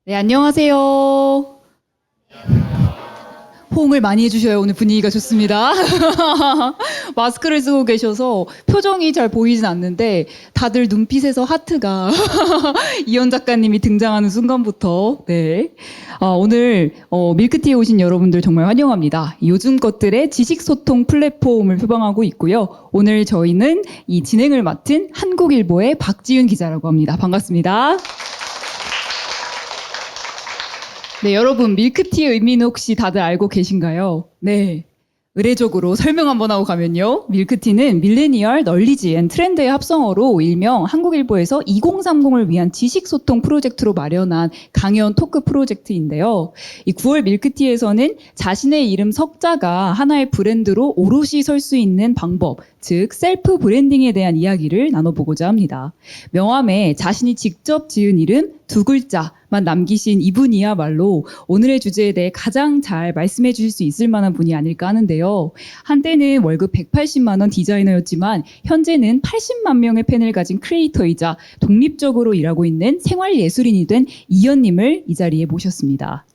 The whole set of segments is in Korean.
네, 안녕하세요. 호응을 많이 해주셔요. 오늘 분위기가 좋습니다. 마스크를 쓰고 계셔서 표정이 잘 보이진 않는데 다들 눈빛에서 하트가 이현 작가님이 등장하는 순간부터 네. 오늘 밀크티에 오신 여러분들 정말 환영합니다. 요즘 것들의 지식소통 플랫폼을 표방하고 있고요. 오늘 저희는 이 진행을 맡은 한국일보의 박지윤 기자라고 합니다. 반갑습니다. 네, 여러분, 밀크티의 의미는 혹시 다들 알고 계신가요? 네. 의례적으로 설명 한번 하고 가면요. 밀크티는 밀레니얼 널리지 앤 트렌드의 합성어로 일명 한국일보에서 2030을 위한 지식소통 프로젝트로 마련한 강연 토크 프로젝트인데요. 이 9월 밀크티에서는 자신의 이름 석자가 하나의 브랜드로 오롯이 설 수 있는 방법, 즉 셀프 브랜딩에 대한 이야기를 나눠보고자 합니다. 명함에 자신이 직접 지은 이름 두 글자만 남기신 이분이야말로 오늘의 주제에 대해 가장 잘 말씀해 주실 수 있을 만한 분이 아닐까 하는데요. 한때는 월급 180만 원 디자이너였지만 현재는 80만 명의 팬을 가진 크리에이터이자 독립적으로 일하고 있는 생활예술인이 된 이현님을 이 자리에 모셨습니다.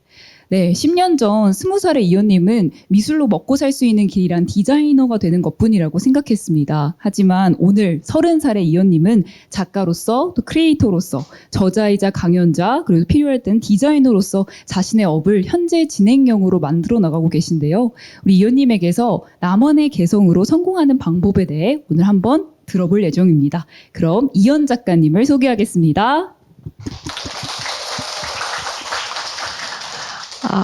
네, 10년 전 20살의 이현님은 미술로 먹고 살 수 있는 길이란 디자이너가 되는 것뿐이라고 생각했습니다. 하지만 오늘 30살의 이현님은 작가로서 또 크리에이터로서 저자이자 강연자 그리고 필요할 땐 디자이너로서 자신의 업을 현재 진행형으로 만들어 나가고 계신데요. 우리 이현님에게서 나만의 개성으로 성공하는 방법에 대해 오늘 한번 들어볼 예정입니다. 그럼 이현 작가님을 소개하겠습니다.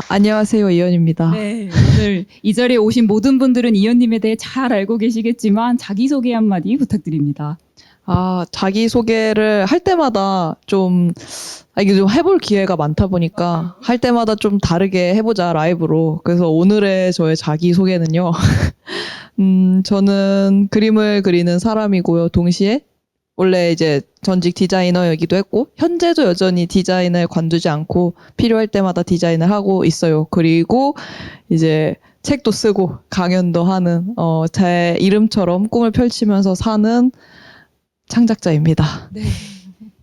안녕하세요. 이현입니다. 네, 오늘 이 자리에 오신 모든 분들은 이현님에 대해 잘 알고 계시겠지만 자기소개 한마디 부탁드립니다. 자기소개를 할 때마다 이게 좀 해볼 기회가 많다 보니까 할 때마다 좀 다르게 해보자, 라이브로. 그래서 오늘의 저의 자기소개는요. 저는 그림을 그리는 사람이고요. 동시에 원래 이제 전직 디자이너이기도 했고 현재도 여전히 디자인을 관두지 않고 필요할 때마다 디자인을 하고 있어요. 그리고 이제 책도 쓰고 강연도 하는 제 이름처럼 꿈을 펼치면서 사는 창작자입니다. 네.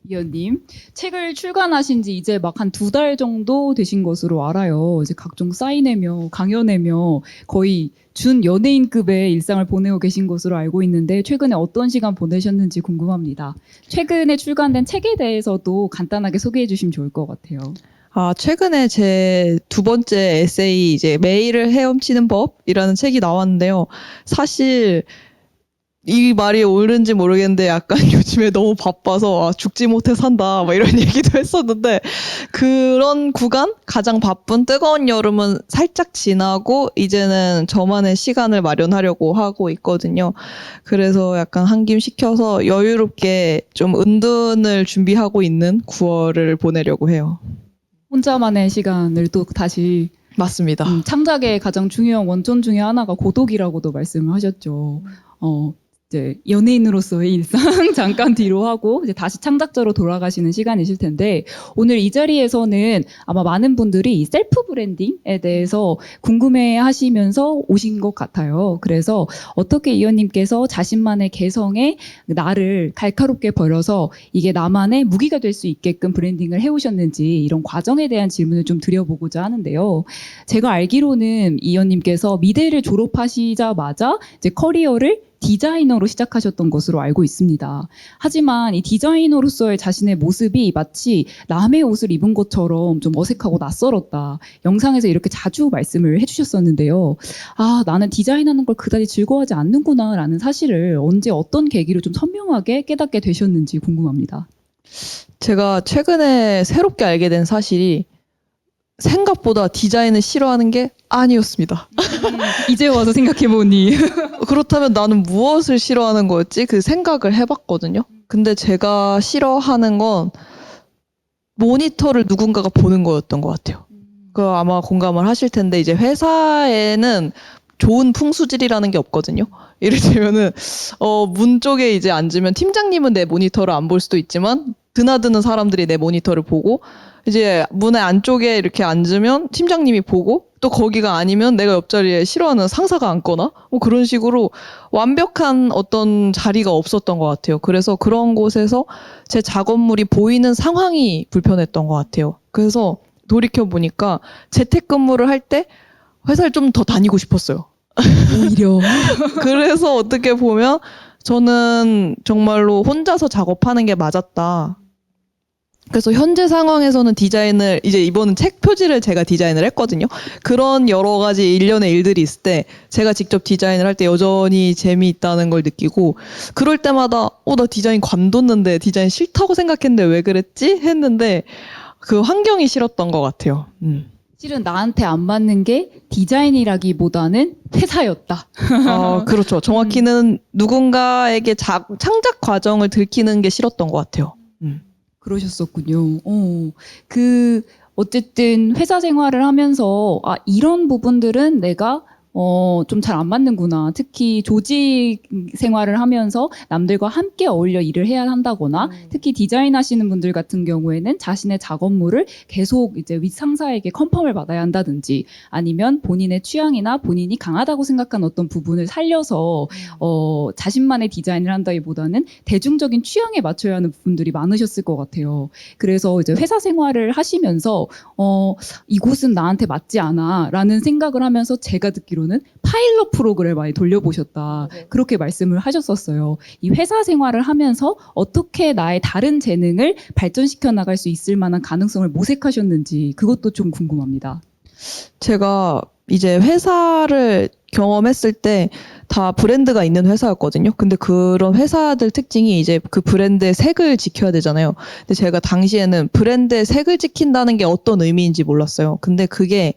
이현님, 책을 출간하신 지 이제 막 한 2달 정도 되신 것으로 알아요. 이제 각종 사인회며 강연회며 거의 준 연예인급의 일상을 보내고 계신 것으로 알고 있는데 최근에 어떤 시간 보내셨는지 궁금합니다. 최근에 출간된 책에 대해서도 간단하게 소개해 주시면 좋을 것 같아요. 최근에 제 두 번째 에세이 이제 매일을 헤엄치는 법이라는 책이 나왔는데요. 사실 이 말이 옳은지 모르겠는데 약간 요즘에 너무 바빠서 죽지 못해 산다 막 이런 얘기도 했었는데 그런 구간 가장 바쁜 뜨거운 여름은 살짝 지나고 이제는 저만의 시간을 마련하려고 하고 있거든요. 그래서 약간 한김 시켜서 여유롭게 좀 은둔을 준비하고 있는 9월을 보내려고 해요. 혼자만의 시간을 또 다시 맞습니다. 창작의 가장 중요한 원천 중에 하나가 고독이라고도 말씀을 하셨죠. 이제 연예인으로서의 일상 잠깐 뒤로 하고 이제 다시 창작자로 돌아가시는 시간이실 텐데 오늘 이 자리에서는 아마 많은 분들이 이 셀프 브랜딩에 대해서 궁금해 하시면서 오신 것 같아요. 그래서 어떻게 이현님께서 자신만의 개성에 나를 날카롭게 버려서 이게 나만의 무기가 될 수 있게끔 브랜딩을 해오셨는지 이런 과정에 대한 질문을 좀 드려보고자 하는데요. 제가 알기로는 이현님께서 미대를 졸업하시자마자 이제 커리어를 디자이너로 시작하셨던 것으로 알고 있습니다. 하지만 이 디자이너로서의 자신의 모습이 마치 남의 옷을 입은 것처럼 좀 어색하고 낯설었다. 영상에서 이렇게 자주 말씀을 해주셨었는데요. 나는 디자인하는 걸 그다지 즐거워하지 않는구나 라는 사실을 언제 어떤 계기로 좀 선명하게 깨닫게 되셨는지 궁금합니다. 제가 최근에 새롭게 알게 된 사실이 생각보다 디자인을 싫어하는 게 아니었습니다. 이제 와서 생각해보니 그렇다면 나는 무엇을 싫어하는 거였지? 그 생각을 해봤거든요. 근데 제가 싫어하는 건 모니터를 누군가가 보는 거였던 것 같아요. 그 아마 공감을 하실 텐데 이제 회사에는 좋은 풍수질이라는 게 없거든요. 예를 들면은 문 쪽에 이제 앉으면 팀장님은 내 모니터를 안 볼 수도 있지만 드나드는 사람들이 내 모니터를 보고 이제 문의 안쪽에 이렇게 앉으면 팀장님이 보고 또 거기가 아니면 내가 옆자리에 싫어하는 상사가 앉거나 뭐 그런 식으로 완벽한 어떤 자리가 없었던 것 같아요. 그래서 그런 곳에서 제 작업물이 보이는 상황이 불편했던 것 같아요. 그래서 돌이켜보니까 재택근무를 할 때 회사를 좀 더 다니고 싶었어요. 오히려. 그래서 어떻게 보면 저는 정말로 혼자서 작업하는 게 맞았다. 그래서 현재 상황에서는 디자인을 이제 이번은 책 표지를 제가 디자인을 했거든요. 그런 여러 가지 일련의 일들이 있을 때 제가 직접 디자인을 할 때 여전히 재미있다는 걸 느끼고 그럴 때마다 나 디자인 관뒀는데 디자인 싫다고 생각했는데 왜 그랬지? 했는데 그 환경이 싫었던 것 같아요. 실은 나한테 안 맞는 게 디자인이라기보다는 회사였다. 그렇죠. 정확히는 누군가에게 창작 과정을 들키는 게 싫었던 것 같아요. 그러셨었군요. 어쨌든 회사 생활을 하면서, 이런 부분들은 내가, 좀 잘 안 맞는구나. 특히 조직 생활을 하면서 남들과 함께 어울려 일을 해야 한다거나, 특히 디자인 하시는 분들 같은 경우에는 자신의 작업물을 계속 이제 윗 상사에게 컨펌을 받아야 한다든지, 아니면 본인의 취향이나 본인이 강하다고 생각한 어떤 부분을 살려서, 자신만의 디자인을 한다기보다는 대중적인 취향에 맞춰야 하는 부분들이 많으셨을 것 같아요. 그래서 이제 회사 생활을 하시면서, 이곳은 나한테 맞지 않아 라는 생각을 하면서 제가 듣기로는 파일럿 프로그램을 많이 돌려보셨다. 그렇게 말씀을 하셨었어요. 이 회사 생활을 하면서 어떻게 나의 다른 재능을 발전시켜 나갈 수 있을 만한 가능성을 모색하셨는지 그것도 좀 궁금합니다. 제가 이제 회사를 경험했을 때 다 브랜드가 있는 회사였거든요. 근데 그런 회사들 특징이 이제 그 브랜드의 색을 지켜야 되잖아요. 근데 제가 당시에는 브랜드의 색을 지킨다는 게 어떤 의미인지 몰랐어요. 근데 그게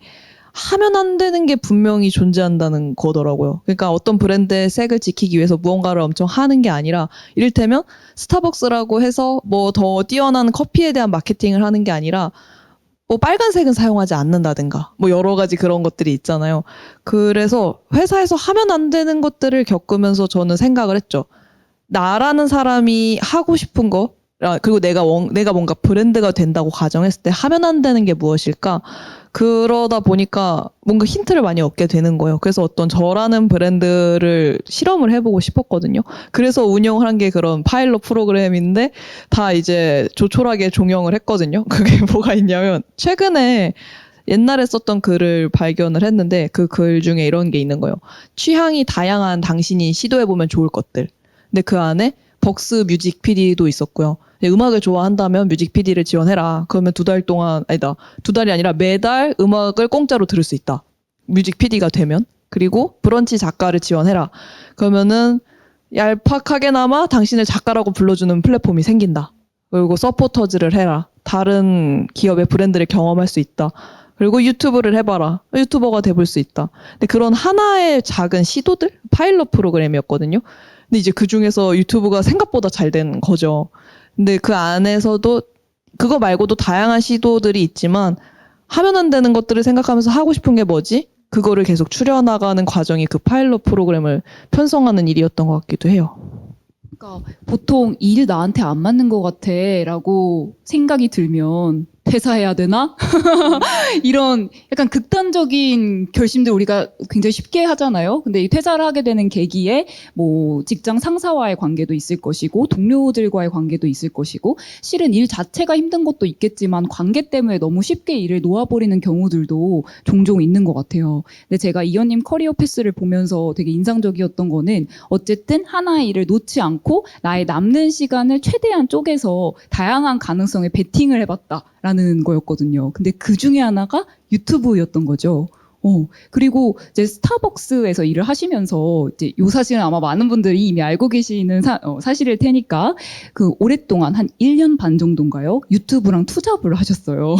하면 안 되는 게 분명히 존재한다는 거더라고요. 그러니까 어떤 브랜드의 색을 지키기 위해서 무언가를 엄청 하는 게 아니라 이를테면 스타벅스라고 해서 뭐 더 뛰어난 커피에 대한 마케팅을 하는 게 아니라 뭐 빨간색은 사용하지 않는다든가 뭐 여러 가지 그런 것들이 있잖아요. 그래서 회사에서 하면 안 되는 것들을 겪으면서 저는 생각을 했죠. 나라는 사람이 하고 싶은 거 그리고 내가 뭔가 브랜드가 된다고 가정했을 때 하면 안 되는 게 무엇일까? 그러다 보니까 뭔가 힌트를 많이 얻게 되는 거예요. 그래서 어떤 저라는 브랜드를 실험을 해보고 싶었거든요. 그래서 운영을 한 게 그런 파일럿 프로그램인데 다 이제 조촐하게 종영을 했거든요. 그게 뭐가 있냐면 최근에 옛날에 썼던 글을 발견을 했는데 그 글 중에 이런 게 있는 거예요. 취향이 다양한 당신이 시도해보면 좋을 것들. 근데 그 안에 벅스 뮤직 PD도 있었고요. 음악을 좋아한다면 뮤직 PD를 지원해라. 그러면 2달 동안, 아니다. 2달이 아니라 매달 음악을 공짜로 들을 수 있다. 뮤직 PD가 되면. 그리고 브런치 작가를 지원해라. 그러면은 얄팍하게나마 당신을 작가라고 불러주는 플랫폼이 생긴다. 그리고 서포터즈를 해라. 다른 기업의 브랜드를 경험할 수 있다. 그리고 유튜브를 해봐라. 유튜버가 돼볼 수 있다. 근데 그런 하나의 작은 시도들? 파일럿 프로그램이었거든요. 근데 이제 그 중에서 유튜브가 생각보다 잘 된 거죠. 근데 그 안에서도 그거 말고도 다양한 시도들이 있지만 하면 안 되는 것들을 생각하면서 하고 싶은 게 뭐지? 그거를 계속 추려나가는 과정이 그 파일럿 프로그램을 편성하는 일이었던 것 같기도 해요. 그러니까 보통 이 일 나한테 안 맞는 것 같아 라고 생각이 들면 퇴사해야 되나? 이런 약간 극단적인 결심들 우리가 굉장히 쉽게 하잖아요. 근데 이 퇴사를 하게 되는 계기에 뭐 직장 상사와의 관계도 있을 것이고 동료들과의 관계도 있을 것이고 실은 일 자체가 힘든 것도 있겠지만 관계 때문에 너무 쉽게 일을 놓아버리는 경우들도 종종 있는 것 같아요. 근데 제가 이현님 커리어 패스를 보면서 되게 인상적이었던 거는 어쨌든 하나의 일을 놓지 않고 나의 남는 시간을 최대한 쪼개서 다양한 가능성에 베팅을 해봤다라는 거였거든요. 근데 그 중에 하나가 유튜브였던 거죠. 그리고 이제 스타벅스에서 일을 하시면서 이제 요 사실은 아마 많은 분들이 이미 알고 계시는 사실일 테니까 그 오랫동안 한 1년 반 정도인가요? 유튜브랑 투잡을 하셨어요.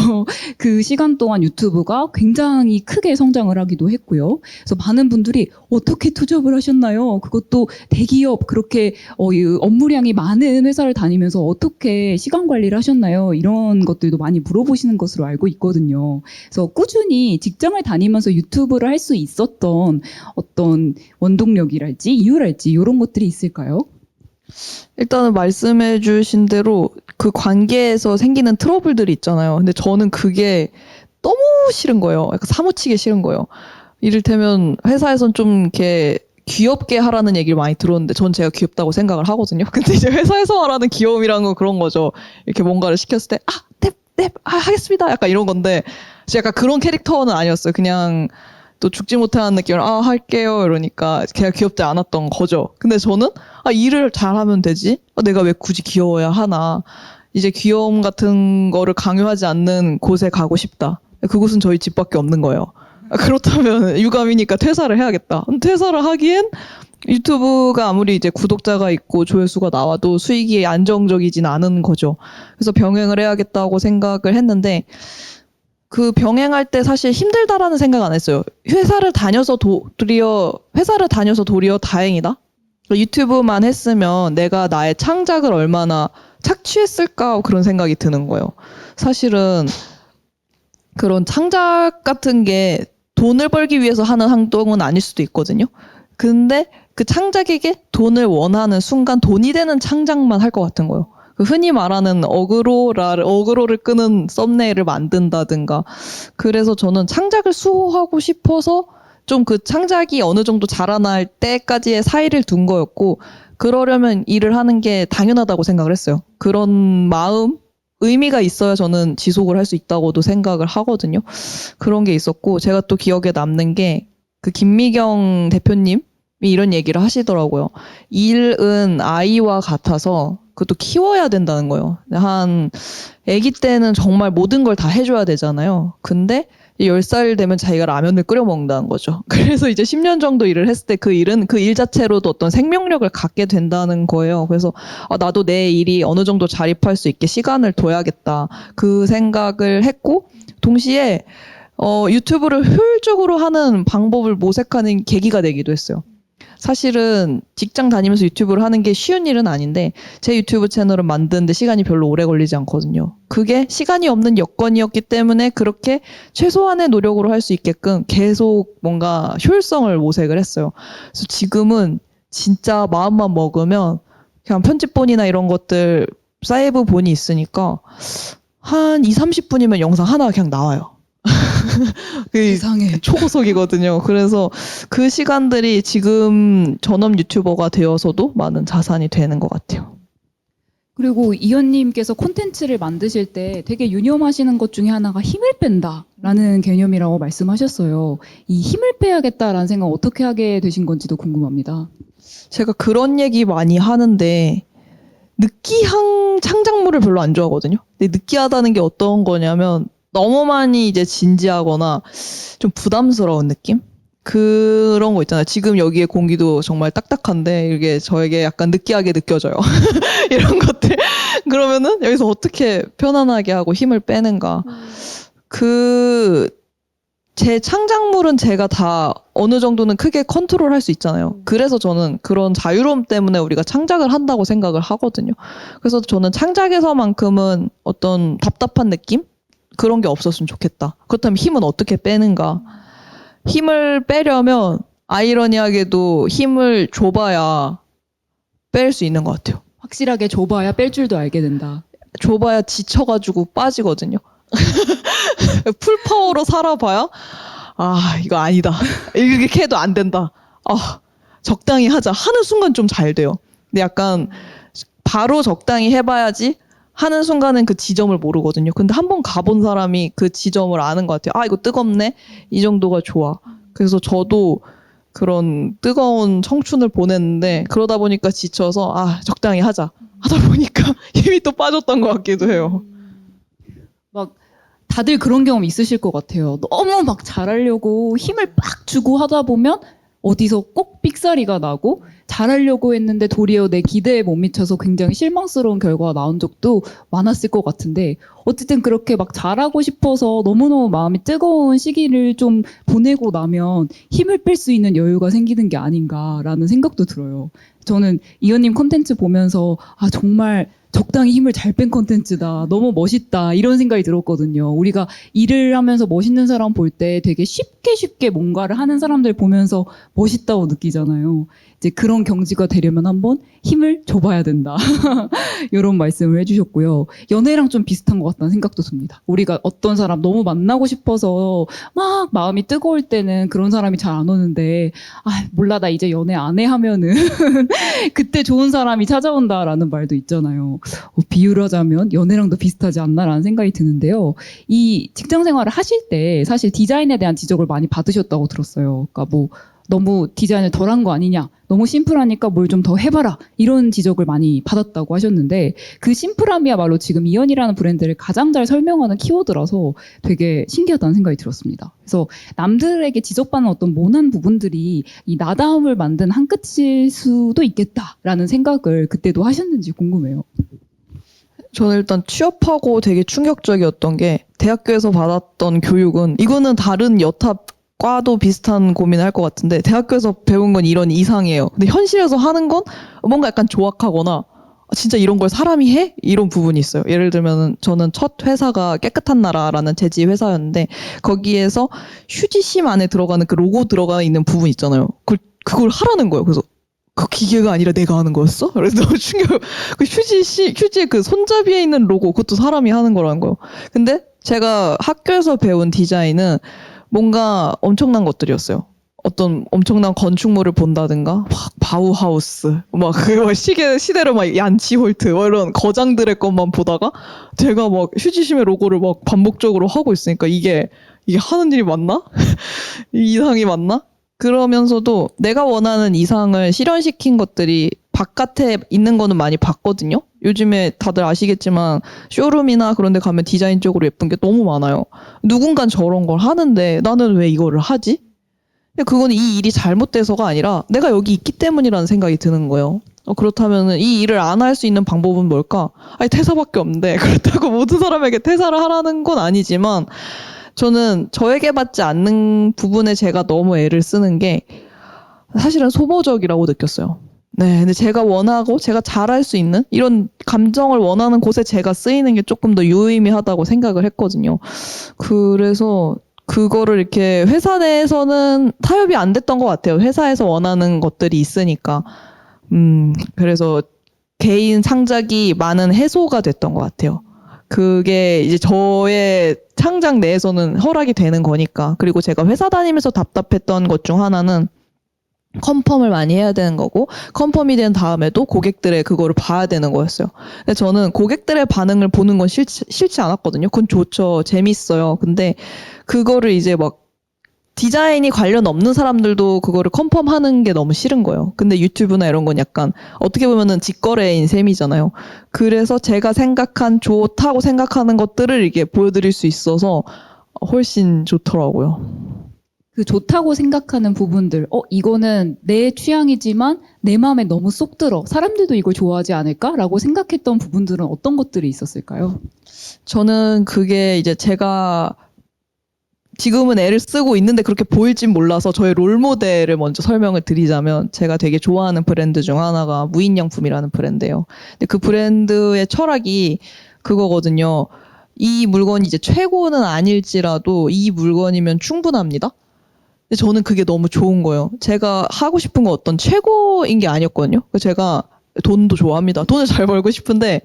그 시간 동안 유튜브가 굉장히 크게 성장을 하기도 했고요. 그래서 많은 분들이 어떻게 투잡을 하셨나요? 그것도 대기업 그렇게 이 업무량이 많은 회사를 다니면서 어떻게 시간 관리를 하셨나요? 이런 것들도 많이 물어보시는 것으로 알고 있거든요. 그래서 꾸준히 직장을 다니면서 유튜브를 할 수 있었던 어떤 원동력이랄지 이유랄지 이런 것들이 있을까요? 일단은 말씀해 주신 대로 그 관계에서 생기는 트러블들이 있잖아요. 근데 저는 그게 너무 싫은 거예요. 약간 사무치게 싫은 거예요. 이를테면 회사에선 좀 이렇게 귀엽게 하라는 얘기를 많이 들었는데 전 제가 귀엽다고 생각을 하거든요. 근데 이제 회사에서 말하는 귀여움이란 건 그런 거죠. 이렇게 뭔가를 시켰을 때 네, 네, 하겠습니다. 약간 이런 건데, 제가 약간 그런 캐릭터는 아니었어요. 그냥 또 죽지 못하는 느낌으로, 할게요. 이러니까 걔가 귀엽지 않았던 거죠. 근데 저는, 일을 잘하면 되지? 내가 왜 굳이 귀여워야 하나? 이제 귀여움 같은 거를 강요하지 않는 곳에 가고 싶다. 그곳은 저희 집밖에 없는 거예요. 그렇다면 유감이니까 퇴사를 해야겠다. 퇴사를 하기엔 유튜브가 아무리 이제 구독자가 있고 조회수가 나와도 수익이 안정적이진 않은 거죠. 그래서 병행을 해야겠다고 생각을 했는데 그 병행할 때 사실 힘들다라는 생각 안 했어요. 회사를 다녀서 도리어 다행이다. 유튜브만 했으면 내가 나의 창작을 얼마나 착취했을까 그런 생각이 드는 거예요. 사실은 그런 창작 같은 게 돈을 벌기 위해서 하는 행동은 아닐 수도 있거든요. 근데 그 창작에게 돈을 원하는 순간 돈이 되는 창작만 할 것 같은 거예요. 그 흔히 말하는 어그로를 끄는 썸네일을 만든다든가. 그래서 저는 창작을 수호하고 싶어서 좀 그 창작이 어느 정도 자라날 때까지의 사이를 둔 거였고, 그러려면 일을 하는 게 당연하다고 생각을 했어요. 그런 마음, 의미가 있어야 저는 지속을 할 수 있다고도 생각을 하거든요. 그런 게 있었고, 제가 또 기억에 남는 게 그 김미경 대표님이 이런 얘기를 하시더라고요. 일은 아이와 같아서 그것도 키워야 된다는 거예요. 아기 때는 정말 모든 걸 다 해줘야 되잖아요. 근데 10살 되면 자기가 라면을 끓여 먹는다는 거죠. 그래서 이제 10년 정도 일을 했을 때 그 일은 그 일 자체로도 어떤 생명력을 갖게 된다는 거예요. 그래서 나도 내 일이 어느 정도 자립할 수 있게 시간을 둬야겠다. 그 생각을 했고, 동시에 유튜브를 효율적으로 하는 방법을 모색하는 계기가 되기도 했어요. 사실은 직장 다니면서 유튜브를 하는 게 쉬운 일은 아닌데 제 유튜브 채널을 만드는데 시간이 별로 오래 걸리지 않거든요. 그게 시간이 없는 여건이었기 때문에 그렇게 최소한의 노력으로 할 수 있게끔 계속 뭔가 효율성을 모색을 했어요. 그래서 지금은 진짜 마음만 먹으면 그냥 편집본이나 이런 것들 사이브 본이 있으니까 한 30분이면 영상 하나 그냥 나와요. 세상에. 초고속이거든요. 그래서 그 시간들이 지금 전업 유튜버가 되어서도 많은 자산이 되는 것 같아요. 그리고 이현님께서 콘텐츠를 만드실 때 되게 유념하시는 것 중에 하나가 힘을 뺀다라는 개념이라고 말씀하셨어요. 이 힘을 빼야겠다라는 생각 어떻게 하게 되신 건지도 궁금합니다. 제가 그런 얘기 많이 하는데 느끼한 창작물을 별로 안 좋아하거든요. 근데 느끼하다는 게 어떤 거냐면 너무 많이 이제 진지하거나 좀 부담스러운 느낌? 그런 거 있잖아요. 지금 여기에 공기도 정말 딱딱한데 이게 저에게 약간 느끼하게 느껴져요. 이런 것들. 그러면은 여기서 어떻게 편안하게 하고 힘을 빼는가. 제 창작물은 제가 다 어느 정도는 크게 컨트롤할 수 있잖아요. 그래서 저는 그런 자유로움 때문에 우리가 창작을 한다고 생각을 하거든요. 그래서 저는 창작에서만큼은 어떤 답답한 느낌? 그런 게 없었으면 좋겠다. 그렇다면 힘은 어떻게 빼는가? 힘을 빼려면 아이러니하게도 힘을 줘봐야 뺄 수 있는 것 같아요. 확실하게 줘봐야 뺄 줄도 알게 된다. 줘봐야 지쳐가지고 빠지거든요. 풀파워로 살아봐야 이거 아니다. 이렇게 해도 안 된다. 적당히 하자. 하는 순간 좀 잘 돼요. 근데 약간 바로 적당히 해봐야지 하는 순간은 그 지점을 모르거든요. 근데 한번 가본 사람이 그 지점을 아는 것 같아요. 이거 뜨겁네? 이 정도가 좋아. 그래서 저도 그런 뜨거운 청춘을 보냈는데 그러다 보니까 지쳐서 적당히 하자. 하다 보니까 힘이 또 빠졌던 것 같기도 해요. 막 다들 그런 경험 있으실 것 같아요. 너무 막 잘하려고 힘을 빡 주고 하다 보면 어디서 꼭 삑사리가 나고 잘하려고 했는데 도리어 내 기대에 못 미쳐서 굉장히 실망스러운 결과가 나온 적도 많았을 것 같은데 어쨌든 그렇게 막 잘하고 싶어서 너무너무 마음이 뜨거운 시기를 좀 보내고 나면 힘을 뺄 수 있는 여유가 생기는 게 아닌가라는 생각도 들어요. 저는 이현님 콘텐츠 보면서 정말 적당히 힘을 잘 뺀 콘텐츠다. 너무 멋있다. 이런 생각이 들었거든요. 우리가 일을 하면서 멋있는 사람 볼 때 되게 쉽게 뭔가를 하는 사람들 보면서 멋있다고 느끼잖아요. 이제 그런 경지가 되려면 한번 힘을 줘봐야 된다. 이런 말씀을 해주셨고요. 연애랑 좀 비슷한 것 같다는 생각도 듭니다. 우리가 어떤 사람 너무 만나고 싶어서 막 마음이 뜨거울 때는 그런 사람이 잘 안 오는데, 아, 몰라, 나 이제 연애 안 해 하면은 그때 좋은 사람이 찾아온다라는 말도 있잖아요. 비유를 하자면 연애랑도 비슷하지 않나라는 생각이 드는데요. 이 직장 생활을 하실 때 사실 디자인에 대한 지적을 많이 받으셨다고 들었어요. 그러니까 뭐 너무 디자인을 덜 한 거 아니냐, 너무 심플하니까 뭘 좀 더 해봐라, 이런 지적을 많이 받았다고 하셨는데, 그 심플함이야말로 지금 이연이라는 브랜드를 가장 잘 설명하는 키워드라서 되게 신기하다는 생각이 들었습니다. 그래서 남들에게 지적받는 어떤 모난 부분들이 이 나다움을 만든 한 끝일 수도 있겠다라는 생각을 그때도 하셨는지 궁금해요. 저는 일단 취업하고 되게 충격적이었던 게, 대학교에서 받았던 교육은, 이거는 다른 여탑과도 비슷한 고민을 할 것 같은데, 대학교에서 배운 건 이런 이상이에요. 근데 현실에서 하는 건 뭔가 약간 조악하거나, 진짜 이런 걸 사람이 해? 이런 부분이 있어요. 예를 들면 저는 첫 회사가 깨끗한 나라라는 재지 회사였는데, 거기에서 휴지심 안에 들어가는 그 로고 들어가 있는 부분 있잖아요. 그걸 하라는 거예요. 그래서 그 기계가 아니라 내가 하는 거였어? 그래서 너무 충격. 그 휴지의 그 손잡이에 있는 로고, 그것도 사람이 하는 거라는 거예요. 근데 제가 학교에서 배운 디자인은 뭔가 엄청난 것들이었어요. 어떤 엄청난 건축물을 본다든가, 막 바우하우스, 막 그 시대로 막 얀치홀트, 막 이런 거장들의 것만 보다가 제가 막 휴지심의 로고를 막 반복적으로 하고 있으니까 이게 하는 일이 맞나? 이 이상이 맞나? 그러면서도 내가 원하는 이상을 실현시킨 것들이 바깥에 있는 거는 많이 봤거든요. 요즘에 다들 아시겠지만 쇼룸이나 그런 데 가면 디자인 쪽으로 예쁜 게 너무 많아요. 누군간 저런 걸 하는데 나는 왜 이거를 하지? 근데 그건 이 일이 잘못돼서가 아니라 내가 여기 있기 때문이라는 생각이 드는 거예요. 그렇다면 이 일을 안 할 수 있는 방법은 뭘까? 아니, 퇴사밖에 없는데, 그렇다고 모든 사람에게 퇴사를 하라는 건 아니지만, 저는 저에게 받지 않는 부분에 제가 너무 애를 쓰는 게 사실은 소모적이라고 느꼈어요. 네, 근데 제가 원하고 제가 잘할 수 있는 이런 감정을 원하는 곳에 제가 쓰이는 게 조금 더 유의미하다고 생각을 했거든요. 그래서 그거를 이렇게 회사 내에서는 타협이 안 됐던 것 같아요. 회사에서 원하는 것들이 있으니까. 그래서 개인 창작이 많은 해소가 됐던 것 같아요. 그게 이제 저의 창작 내에서는 허락이 되는 거니까. 그리고 제가 회사 다니면서 답답했던 것 중 하나는 컨펌을 많이 해야 되는 거고, 컨펌이 된 다음에도 고객들의 그거를 봐야 되는 거였어요. 근데 저는 고객들의 반응을 보는 건 싫지 않았거든요. 그건 좋죠. 재밌어요. 근데 그거를 이제 막 디자인이 관련 없는 사람들도 그거를 컨펌하는 게 너무 싫은 거예요. 근데 유튜브나 이런 건 약간 어떻게 보면은 직거래인 셈이잖아요. 그래서 제가 좋다고 생각하는 것들을 이게 보여드릴 수 있어서 훨씬 좋더라고요. 그 좋다고 생각하는 부분들, 이거는 내 취향이지만 내 마음에 너무 쏙 들어, 사람들도 이걸 좋아하지 않을까라고 생각했던 부분들은 어떤 것들이 있었을까요? 저는 그게 이제 제가 지금은 애를 쓰고 있는데 그렇게 보일진 몰라서 저의 롤모델을 먼저 설명을 드리자면, 제가 되게 좋아하는 브랜드 중 하나가 무인양품이라는 브랜드예요. 근데 그 브랜드의 철학이 그거거든요. 이 물건이 이제 최고는 아닐지라도 이 물건이면 충분합니다. 근데 저는 그게 너무 좋은 거예요. 제가 하고 싶은 건 어떤 최고인 게 아니었거든요. 제가 돈도 좋아합니다. 돈을 잘 벌고 싶은데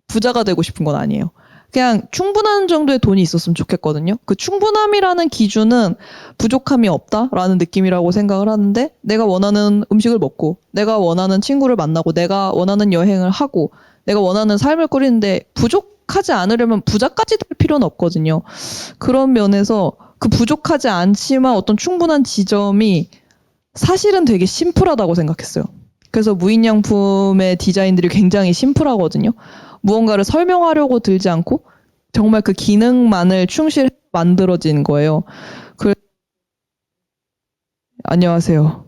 부자가 되고 싶은 건 아니에요. 그냥 충분한 정도의 돈이 있었으면 좋겠거든요. 그 충분함이라는 기준은 부족함이 없다라는 느낌이라고 생각을 하는데, 내가 원하는 음식을 먹고, 내가 원하는 친구를 만나고, 내가 원하는 여행을 하고, 내가 원하는 삶을 꾸리는데 부족하지 않으려면 부자까지 될 필요는 없거든요. 그런 면에서 그 부족하지 않지만 어떤 충분한 지점이 사실은 되게 심플하다고 생각했어요. 그래서 무인양품의 디자인들이 굉장히 심플하거든요. 무언가를 설명하려고 들지 않고 정말 그 기능만을 충실히 만들어진 거예요. 안녕하세요.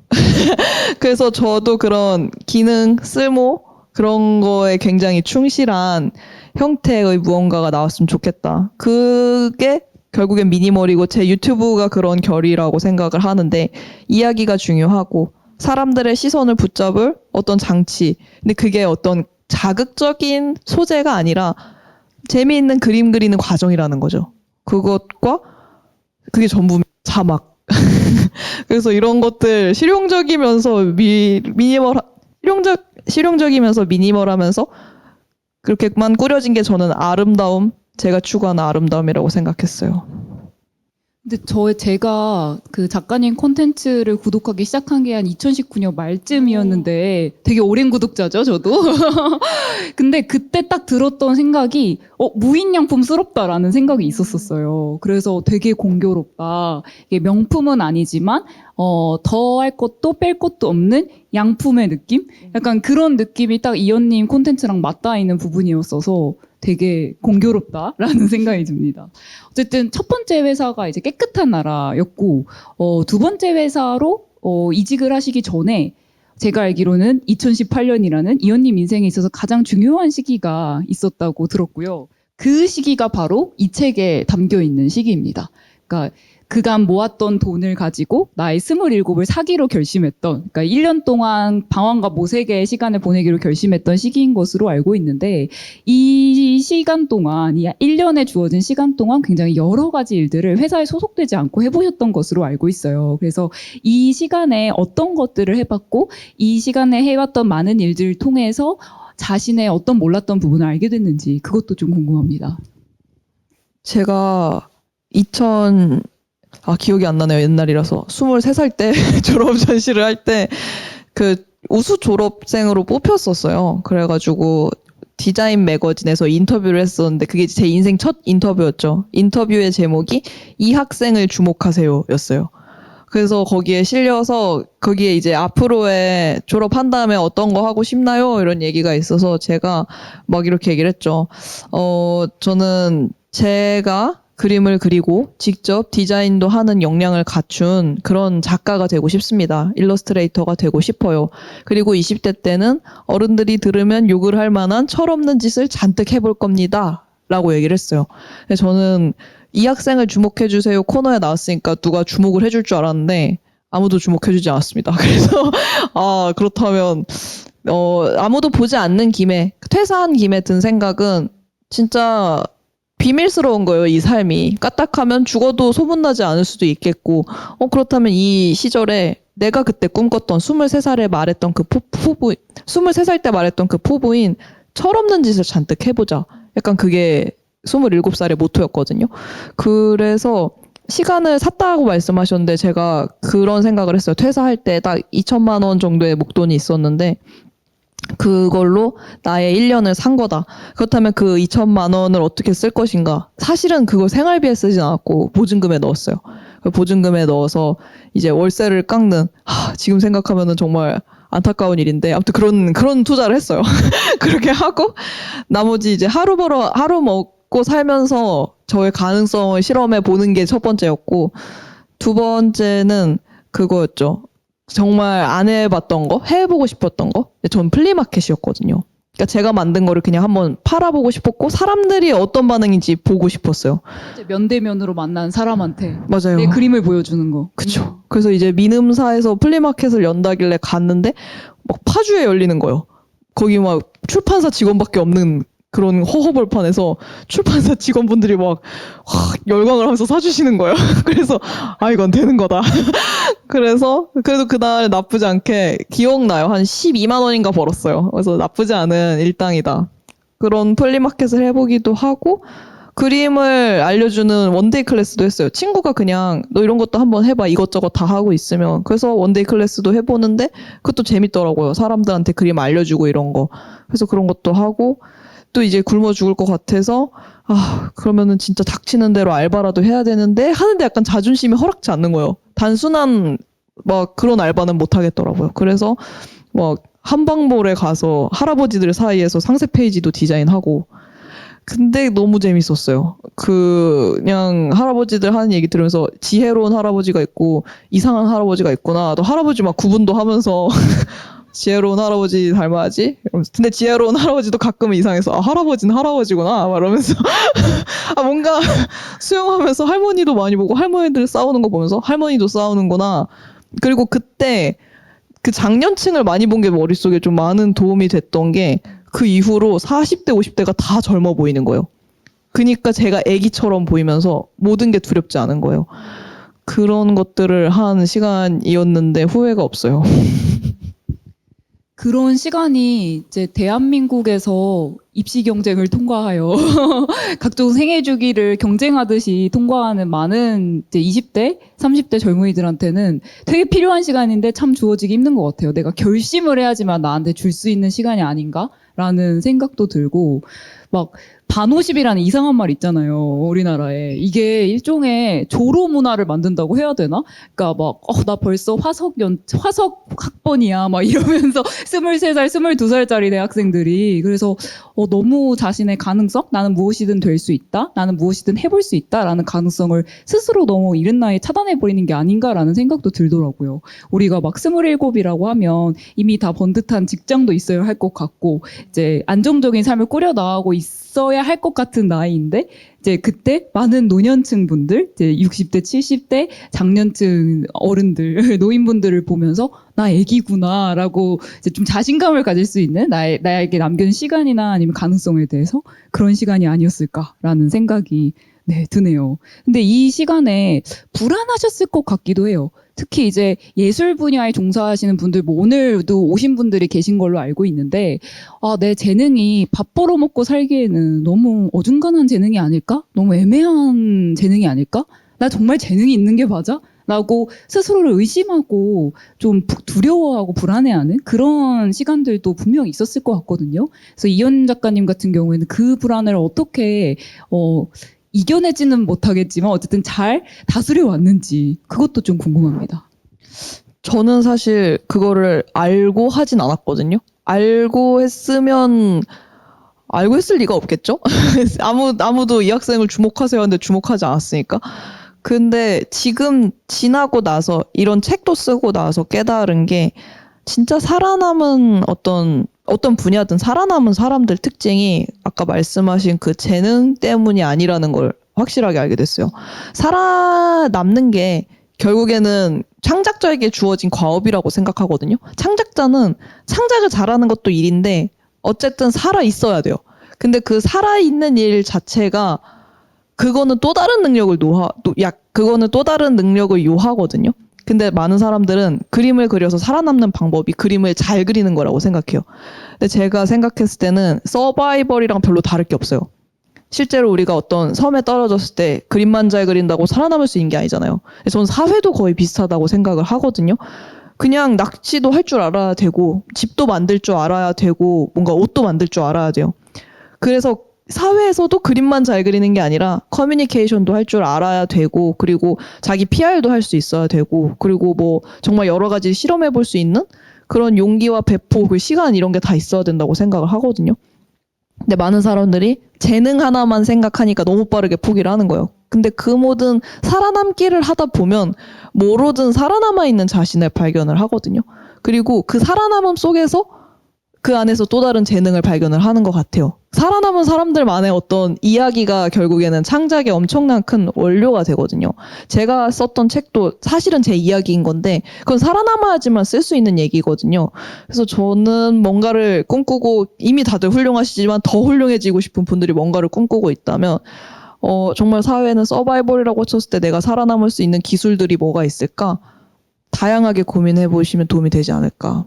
그래서 저도 그런 기능, 쓸모, 그런 거에 굉장히 충실한 형태의 무언가가 나왔으면 좋겠다. 그게 결국엔 미니멀이고, 제 유튜브가 그런 결이라고 생각을 하는데, 이야기가 중요하고 사람들의 시선을 붙잡을 어떤 장치, 근데 그게 어떤 자극적인 소재가 아니라 재미있는 그림 그리는 과정이라는 거죠. 그것과 그게 전부 자막. 그래서 이런 것들 실용적이면서 실용적이면서 미니멀하면서 그렇게만 꾸려진 게 저는 아름다움, 제가 추구하는 아름다움이라고 생각했어요. 근데 제가 그 작가님 콘텐츠를 구독하기 시작한 게 한 2019년 말쯤이었는데 되게 오랜 구독자죠, 저도. 근데 그때 딱 들었던 생각이 무인양품스럽다라는 생각이 있었어요. 그래서 되게 공교롭다. 이게 명품은 아니지만 더 할 것도 뺄 것도 없는 양품의 느낌? 약간 그런 느낌이 딱 이언님 콘텐츠랑 맞닿아 있는 부분이었어서 되게 공교롭다라는 생각이 듭니다. 어쨌든 첫 번째 회사가 이제 깨끗한 나라였고, 두 번째 회사로 이직을 하시기 전에 제가 알기로는 2018년이라는 이언님 인생에 있어서 가장 중요한 시기가 있었다고 들었고요. 그 시기가 바로 이 책에 담겨 있는 시기입니다. 그러니까 그간 모았던 돈을 가지고 나의 27을 사기로 결심했던, 그러니까 1년 동안 방황과 모색의 시간을 보내기로 결심했던 시기인 것으로 알고 있는데, 이 시간 동안, 이 1년에 주어진 시간 동안 굉장히 여러 가지 일들을 회사에 소속되지 않고 해보셨던 것으로 알고 있어요. 그래서 이 시간에 어떤 것들을 해봤고, 이 시간에 해왔던 많은 일들을 통해서 자신의 어떤 몰랐던 부분을 알게 됐는지, 그것도 좀 궁금합니다. 제가 기억이 안 나네요. 옛날이라서. 23살 때 졸업 전시를 할 때 그 우수 졸업생으로 뽑혔었어요. 그래가지고 디자인 매거진에서 인터뷰를 했었는데 그게 제 인생 첫 인터뷰였죠. 인터뷰의 제목이 이 학생을 주목하세요 였어요. 그래서 거기에 실려서 거기에 이제 앞으로의 졸업한 다음에 어떤 거 하고 싶나요? 이런 얘기가 있어서 제가 막 이렇게 얘기를 했죠. 저는 제가 그림을 그리고 직접 디자인도 하는 역량을 갖춘 그런 작가가 되고 싶습니다. 일러스트레이터가 되고 싶어요. 그리고 20대 때는 어른들이 들으면 욕을 할 만한 철없는 짓을 잔뜩 해볼 겁니다. 라고 얘기를 했어요. 저는 이 학생을 주목해주세요 코너에 나왔으니까 누가 주목을 해줄 줄 알았는데 아무도 주목해주지 않았습니다. 그래서 그렇다면 아무도 보지 않는 김에 퇴사한 김에 든 생각은 진짜 비밀스러운 거예요, 이 삶이. 까딱하면 죽어도 소문나지 않을 수도 있겠고, 그렇다면 이 시절에 내가 그때 꿈꿨던 23살에 말했던 그 23살 때 말했던 그 포부인 철없는 짓을 잔뜩 해보자. 약간 그게 27살의 모토였거든요. 그래서 시간을 샀다고 말씀하셨는데 제가 그런 생각을 했어요. 퇴사할 때 딱 2천만 원 정도의 목돈이 있었는데 그걸로 나의 1년을 산 거다. 그렇다면 그 2천만 원을 어떻게 쓸 것인가? 사실은 그걸 생활비에 쓰진 않았고 보증금에 넣었어요. 보증금에 넣어서 이제 월세를 깎는 지금 생각하면은 정말 안타까운 일인데 아무튼 그런 투자를 했어요. 그렇게 하고 나머지 이제 하루 먹고 살면서 저의 가능성을 실험해 보는 게 첫 번째였고 두 번째는 그거였죠. 정말 안 해봤던 거, 해보고 싶었던 거. 전 플리마켓이었거든요. 그러니까 제가 만든 거를 그냥 한번 팔아보고 싶었고 사람들이 어떤 반응인지 보고 싶었어요. 면대면으로 만난 사람한테 맞아요. 내 그림을 보여주는 거. 그쵸. 그래서 이제 미음사에서 플리마켓을 연다길래 갔는데 막 파주에 열리는 거예요. 거기 막 출판사 직원밖에 없는 그런 허허벌판에서 출판사 직원분들이 막 열광을 하면서 사주시는 거예요. 그래서 이건 되는 거다. 그래서 그래도 그날 나쁘지 않게 기억나요. 한 12만 원인가 벌었어요. 그래서 나쁘지 않은 일당이다. 그런 플리마켓을 해보기도 하고 그림을 알려주는 원데이 클래스도 했어요. 친구가 그냥 너 이런 것도 한번 해봐. 이것저것 다 하고 있으면. 그래서 원데이 클래스도 해보는데 그것도 재밌더라고요. 사람들한테 그림 알려주고 이런 거. 그래서 그런 것도 하고 또 이제 굶어 죽을 것 같아서 그러면은 진짜 닥치는 대로 알바라도 해야 되는데 하는데 약간 자존심이 허락지 않는 거예요. 단순한 막 그런 알바는 못 하겠더라고요. 그래서 막 한방몰에 가서 할아버지들 사이에서 상세 페이지도 디자인하고 근데 너무 재밌었어요. 그냥 할아버지들 하는 얘기 들으면서 지혜로운 할아버지가 있고 이상한 할아버지가 있구나. 또 할아버지 막 구분도 하면서 지혜로운 할아버지 닮아야지. 근데 지혜로운 할아버지도 가끔은 이상해서 할아버지는 할아버지구나. 막 이러면서 뭔가 수영하면서 할머니도 많이 보고 할머니들 싸우는 거 보면서 할머니도 싸우는구나. 그리고 그때 그 장년층을 많이 본 게 머릿속에 좀 많은 도움이 됐던 게 그 이후로 40대, 50대가 다 젊어 보이는 거예요. 그러니까 제가 애기처럼 보이면서 모든 게 두렵지 않은 거예요. 그런 것들을 한 시간이었는데 후회가 없어요. 그런 시간이 이제 대한민국에서 입시 경쟁을 통과하여 각종 생애 주기를 경쟁하듯이 통과하는 많은 이제 20대, 30대 젊은이들한테는 되게 필요한 시간인데 참 주어지기 힘든 것 같아요. 내가 결심을 해야지만 나한테 줄 수 있는 시간이 아닌가라는 생각도 들고 막 반오십이라는 이상한 말 있잖아요. 우리나라에. 이게 일종의 조로 문화를 만든다고 해야 되나? 그러니까 막, 나 벌써 화석 학번이야. 막 이러면서 23살, 22살짜리 대학생들이. 그래서, 너무 자신의 가능성? 나는 무엇이든 될 수 있다? 나는 무엇이든 해볼 수 있다? 라는 가능성을 스스로 너무 이른 나이에 차단해버리는 게 아닌가라는 생각도 들더라고요. 우리가 막 27이라고 하면 이미 다 번듯한 직장도 있어야 할 것 같고, 이제 안정적인 삶을 꾸려나가고 있어야 할 것 같은 나이인데 이제 그때 많은 노년층 분들, 이제 60대, 70대 장년층 어른들, 노인분들을 보면서 나 애기구나라고 이제 좀 자신감을 가질 수 있는 나에게 남겨진 시간이나 아니면 가능성에 대해서 그런 시간이 아니었을까라는 생각이 드네요. 근데 이 시간에 불안하셨을 것 같기도 해요. 특히 이제 예술 분야에 종사하시는 분들, 뭐 오늘도 오신 분들이 계신 걸로 알고 있는데, 내 재능이 밥 벌어먹고 살기에는 너무 어중간한 재능이 아닐까? 너무 애매한 재능이 아닐까? 나 정말 재능이 있는 게 맞아? 라고 스스로를 의심하고 좀 두려워하고 불안해하는 그런 시간들도 분명히 있었을 것 같거든요. 그래서 이현 작가님 같은 경우에는 그 불안을 어떻게, 이겨내지는 못하겠지만 어쨌든 잘 다스려 왔는지 그것도 좀 궁금합니다. 저는 사실 그거를 알고 하진 않았거든요. 알고 했을 리가 없겠죠? 아무도 이 학생을 주목하세요 하는데 주목하지 않았으니까. 근데 지금 지나고 나서 이런 책도 쓰고 나서 깨달은 게 진짜 살아남은 어떤 분야든 살아남은 사람들 특징이 아까 말씀하신 그 재능 때문이 아니라는 걸 확실하게 알게 됐어요. 살아남는 게 결국에는 창작자에게 주어진 과업이라고 생각하거든요. 창작자는 창작을 잘하는 것도 일인데 어쨌든 살아 있어야 돼요. 근데 그 살아있는 일 자체가 그거는 또 다른 능력을 요하거든요. 근데 많은 사람들은 그림을 그려서 살아남는 방법이 그림을 잘 그리는 거라고 생각해요. 근데 제가 생각했을 때는 서바이벌이랑 별로 다를 게 없어요. 실제로 우리가 어떤 섬에 떨어졌을 때 그림만 잘 그린다고 살아남을 수 있는 게 아니잖아요. 저는 사회도 거의 비슷하다고 생각을 하거든요. 그냥 낚시도 할 줄 알아야 되고 집도 만들 줄 알아야 되고 뭔가 옷도 만들 줄 알아야 돼요. 그래서 사회에서도 그림만 잘 그리는 게 아니라 커뮤니케이션도 할 줄 알아야 되고 그리고 자기 PR도 할 수 있어야 되고 그리고 뭐 정말 여러 가지 실험해 볼 수 있는 그런 용기와 배포, 그 시간 이런 게 다 있어야 된다고 생각을 하거든요. 근데 많은 사람들이 재능 하나만 생각하니까 너무 빠르게 포기를 하는 거예요. 근데 그 모든 살아남기를 하다 보면 뭐로든 살아남아 있는 자신을 발견을 하거든요. 그리고 그 살아남음 속에서 그 안에서 또 다른 재능을 발견을 하는 것 같아요. 살아남은 사람들만의 어떤 이야기가 결국에는 창작에 엄청난 큰 원료가 되거든요. 제가 썼던 책도 사실은 제 이야기인 건데 그건 살아남아야지만 쓸 수 있는 얘기거든요. 그래서 저는 뭔가를 꿈꾸고 이미 다들 훌륭하시지만 더 훌륭해지고 싶은 분들이 뭔가를 꿈꾸고 있다면 정말 사회는 서바이벌이라고 쳤을 때 내가 살아남을 수 있는 기술들이 뭐가 있을까? 다양하게 고민해 보시면 도움이 되지 않을까.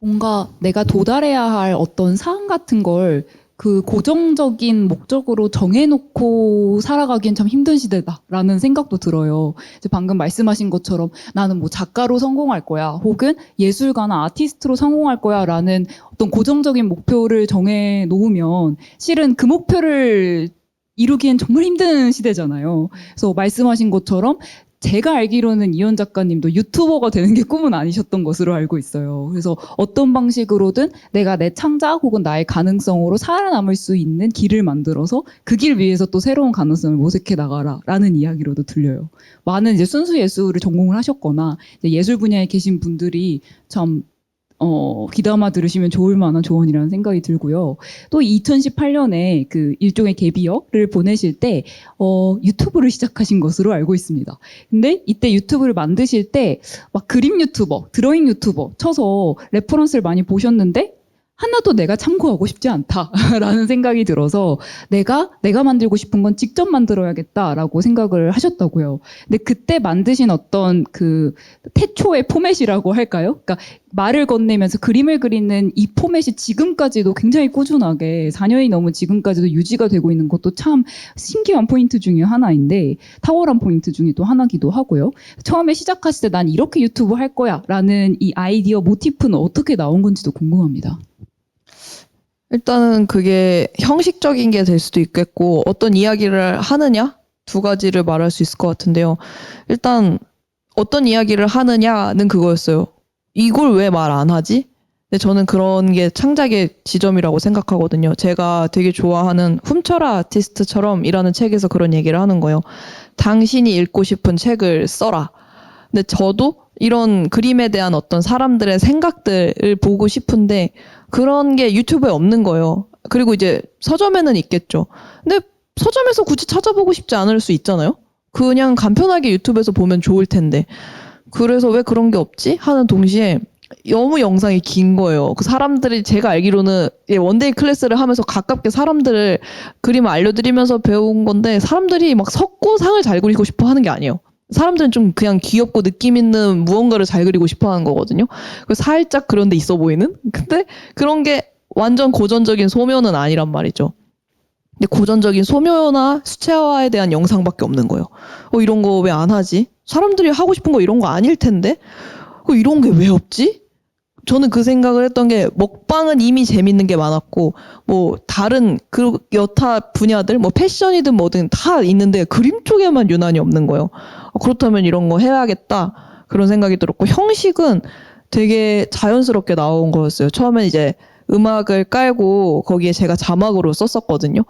뭔가 내가 도달해야 할 어떤 사항 같은 걸 그 고정적인 목적으로 정해놓고 살아가기엔 참 힘든 시대다라는 생각도 들어요. 이제 방금 말씀하신 것처럼 나는 뭐 작가로 성공할 거야, 혹은 예술가나 아티스트로 성공할 거야라는 어떤 고정적인 목표를 정해 놓으면 실은 그 목표를 이루기엔 정말 힘든 시대잖아요. 그래서 말씀하신 것처럼 제가 알기로는 이현 작가님도 유튜버가 되는 게 꿈은 아니셨던 것으로 알고 있어요. 그래서 어떤 방식으로든 내가 내 창작 혹은 나의 가능성으로 살아남을 수 있는 길을 만들어서 그 길 위에서 또 새로운 가능성을 모색해 나가라라는 이야기로도 들려요. 많은 이제 순수 예술을 전공을 하셨거나 이제 예술 분야에 계신 분들이 참 귀담아 들으시면 좋을 만한 조언이라는 생각이 들고요. 또 2018년에 그 일종의 갭이어를 보내실 때 유튜브를 시작하신 것으로 알고 있습니다. 근데 이때 유튜브를 만드실 때 막 그림 유튜버, 드로잉 유튜버 쳐서 레퍼런스를 많이 보셨는데 하나도 내가 참고하고 싶지 않다라는 생각이 들어서 내가 만들고 싶은 건 직접 만들어야겠다라고 생각을 하셨다고요. 근데 그때 만드신 어떤 그 태초의 포맷이라고 할까요? 그러니까 말을 건네면서 그림을 그리는 이 포맷이 지금까지도 굉장히 꾸준하게 4년이 넘은 지금까지도 유지가 되고 있는 것도 참 신기한 포인트 중에 하나인데 탁월한 포인트 중에 또 하나기도 하고요. 처음에 시작하실 때 난 이렇게 유튜브 할 거야 라는 이 아이디어 모티프는 어떻게 나온 건지도 궁금합니다. 일단은 그게 형식적인 게 될 수도 있겠고 어떤 이야기를 하느냐 두 가지를 말할 수 있을 것 같은데요. 일단 어떤 이야기를 하느냐는 그거였어요. 이걸 왜 말 안 하지? 근데 저는 그런 게 창작의 지점이라고 생각하거든요. 제가 되게 좋아하는 훔쳐라 아티스트처럼이라는 책에서 그런 얘기를 하는 거예요. 당신이 읽고 싶은 책을 써라. 근데 저도 이런 그림에 대한 어떤 사람들의 생각들을 보고 싶은데 그런 게 유튜브에 없는 거예요. 그리고 이제 서점에는 있겠죠. 근데 서점에서 굳이 찾아보고 싶지 않을 수 있잖아요. 그냥 간편하게 유튜브에서 보면 좋을 텐데. 그래서 왜 그런 게 없지? 하는 동시에 너무 영상이 긴 거예요. 그 사람들이 제가 알기로는 원데이 클래스를 하면서 가깝게 사람들을 그림을 알려드리면서 배운 건데 사람들이 막 섞고 상을 잘 그리고 싶어 하는 게 아니에요. 사람들은 좀 그냥 귀엽고 느낌 있는 무언가를 잘 그리고 싶어 하는 거거든요. 그래서 살짝 그런 데 있어 보이는? 근데 그런 게 완전 고전적인 소묘는 아니란 말이죠. 근데 고전적인 소묘나 수채화에 대한 영상밖에 없는 거예요. 이런 거 왜 안 하지? 사람들이 하고 싶은 거 이런 거 아닐 텐데? 이런 게 왜 없지? 저는 그 생각을 했던 게 먹방은 이미 재밌는 게 많았고 뭐 다른 그 여타 분야들 뭐 패션이든 뭐든 다 있는데 그림 쪽에만 유난히 없는 거예요. 그렇다면 이런 거 해야겠다 그런 생각이 들었고 형식은 되게 자연스럽게 나온 거였어요. 처음엔 이제 음악을 깔고 거기에 제가 자막으로 썼었거든요.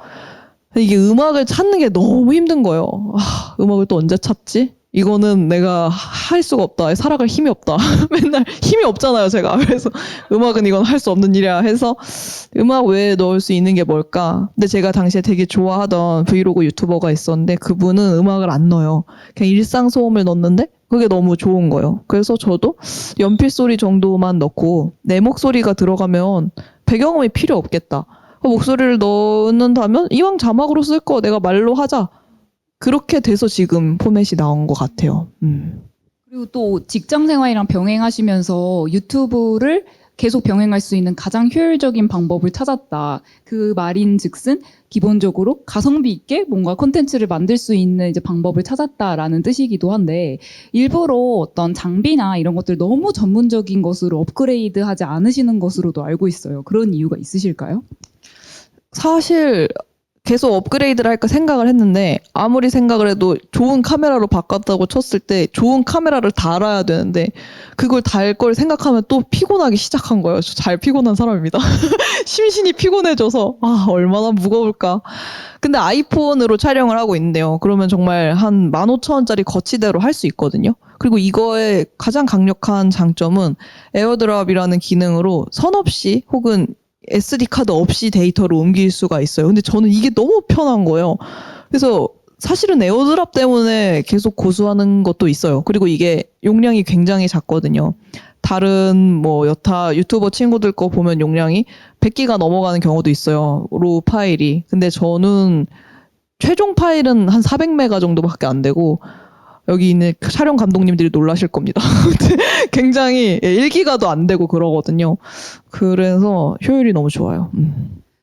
이게 음악을 찾는 게 너무 힘든 거예요. 음악을 또 언제 찾지? 이거는 내가 할 수가 없다. 살아갈 힘이 없다. 맨날 힘이 없잖아요, 제가. 그래서 음악은 이건 할 수 없는 일이야 해서 음악 외에 넣을 수 있는 게 뭘까? 근데 제가 당시에 되게 좋아하던 브이로그 유튜버가 있었는데 그분은 음악을 안 넣어요. 그냥 일상 소음을 넣는데 그게 너무 좋은 거예요. 그래서 저도 연필 소리 정도만 넣고 내 목소리가 들어가면 배경음이 필요 없겠다. 목소리를 넣는다면 이왕 자막으로 쓸 거 내가 말로 하자. 그렇게 돼서 지금 포맷이 나온 것 같아요. 그리고 또 직장 생활이랑 병행하시면서 유튜브를 계속 병행할 수 있는 가장 효율적인 방법을 찾았다. 그 말인즉슨 기본적으로 가성비 있게 뭔가 콘텐츠를 만들 수 있는 이제 방법을 찾았다라는 뜻이기도 한데 일부러 어떤 장비나 이런 것들 너무 전문적인 것으로 업그레이드하지 않으시는 것으로도 알고 있어요. 그런 이유가 있으실까요? 사실 계속 업그레이드를 할까 생각을 했는데 아무리 생각을 해도 좋은 카메라로 바꿨다고 쳤을 때 좋은 카메라를 달아야 되는데 그걸 달 걸 생각하면 또 피곤하기 시작한 거예요. 저 잘 피곤한 사람입니다. 심신이 피곤해져서 얼마나 무거울까. 근데 아이폰으로 촬영을 하고 있는데요. 그러면 정말 한 15,000원짜리 거치대로 할 수 있거든요. 그리고 이거의 가장 강력한 장점은 에어드랍이라는 기능으로 선 없이 혹은 SD 카드 없이 데이터를 옮길 수가 있어요. 근데 저는 이게 너무 편한 거예요. 그래서 사실은 에어드랍 때문에 계속 고수하는 것도 있어요. 그리고 이게 용량이 굉장히 작거든요. 다른 뭐 여타 유튜버 친구들 거 보면 용량이 100기가 넘어가는 경우도 있어요. 로 파일이. 근데 저는 최종 파일은 한 400메가 정도밖에 안 되고 여기 있는 촬영 감독님들이 놀라실 겁니다. 굉장히 1기가도 안 되고 그러거든요. 그래서 효율이 너무 좋아요.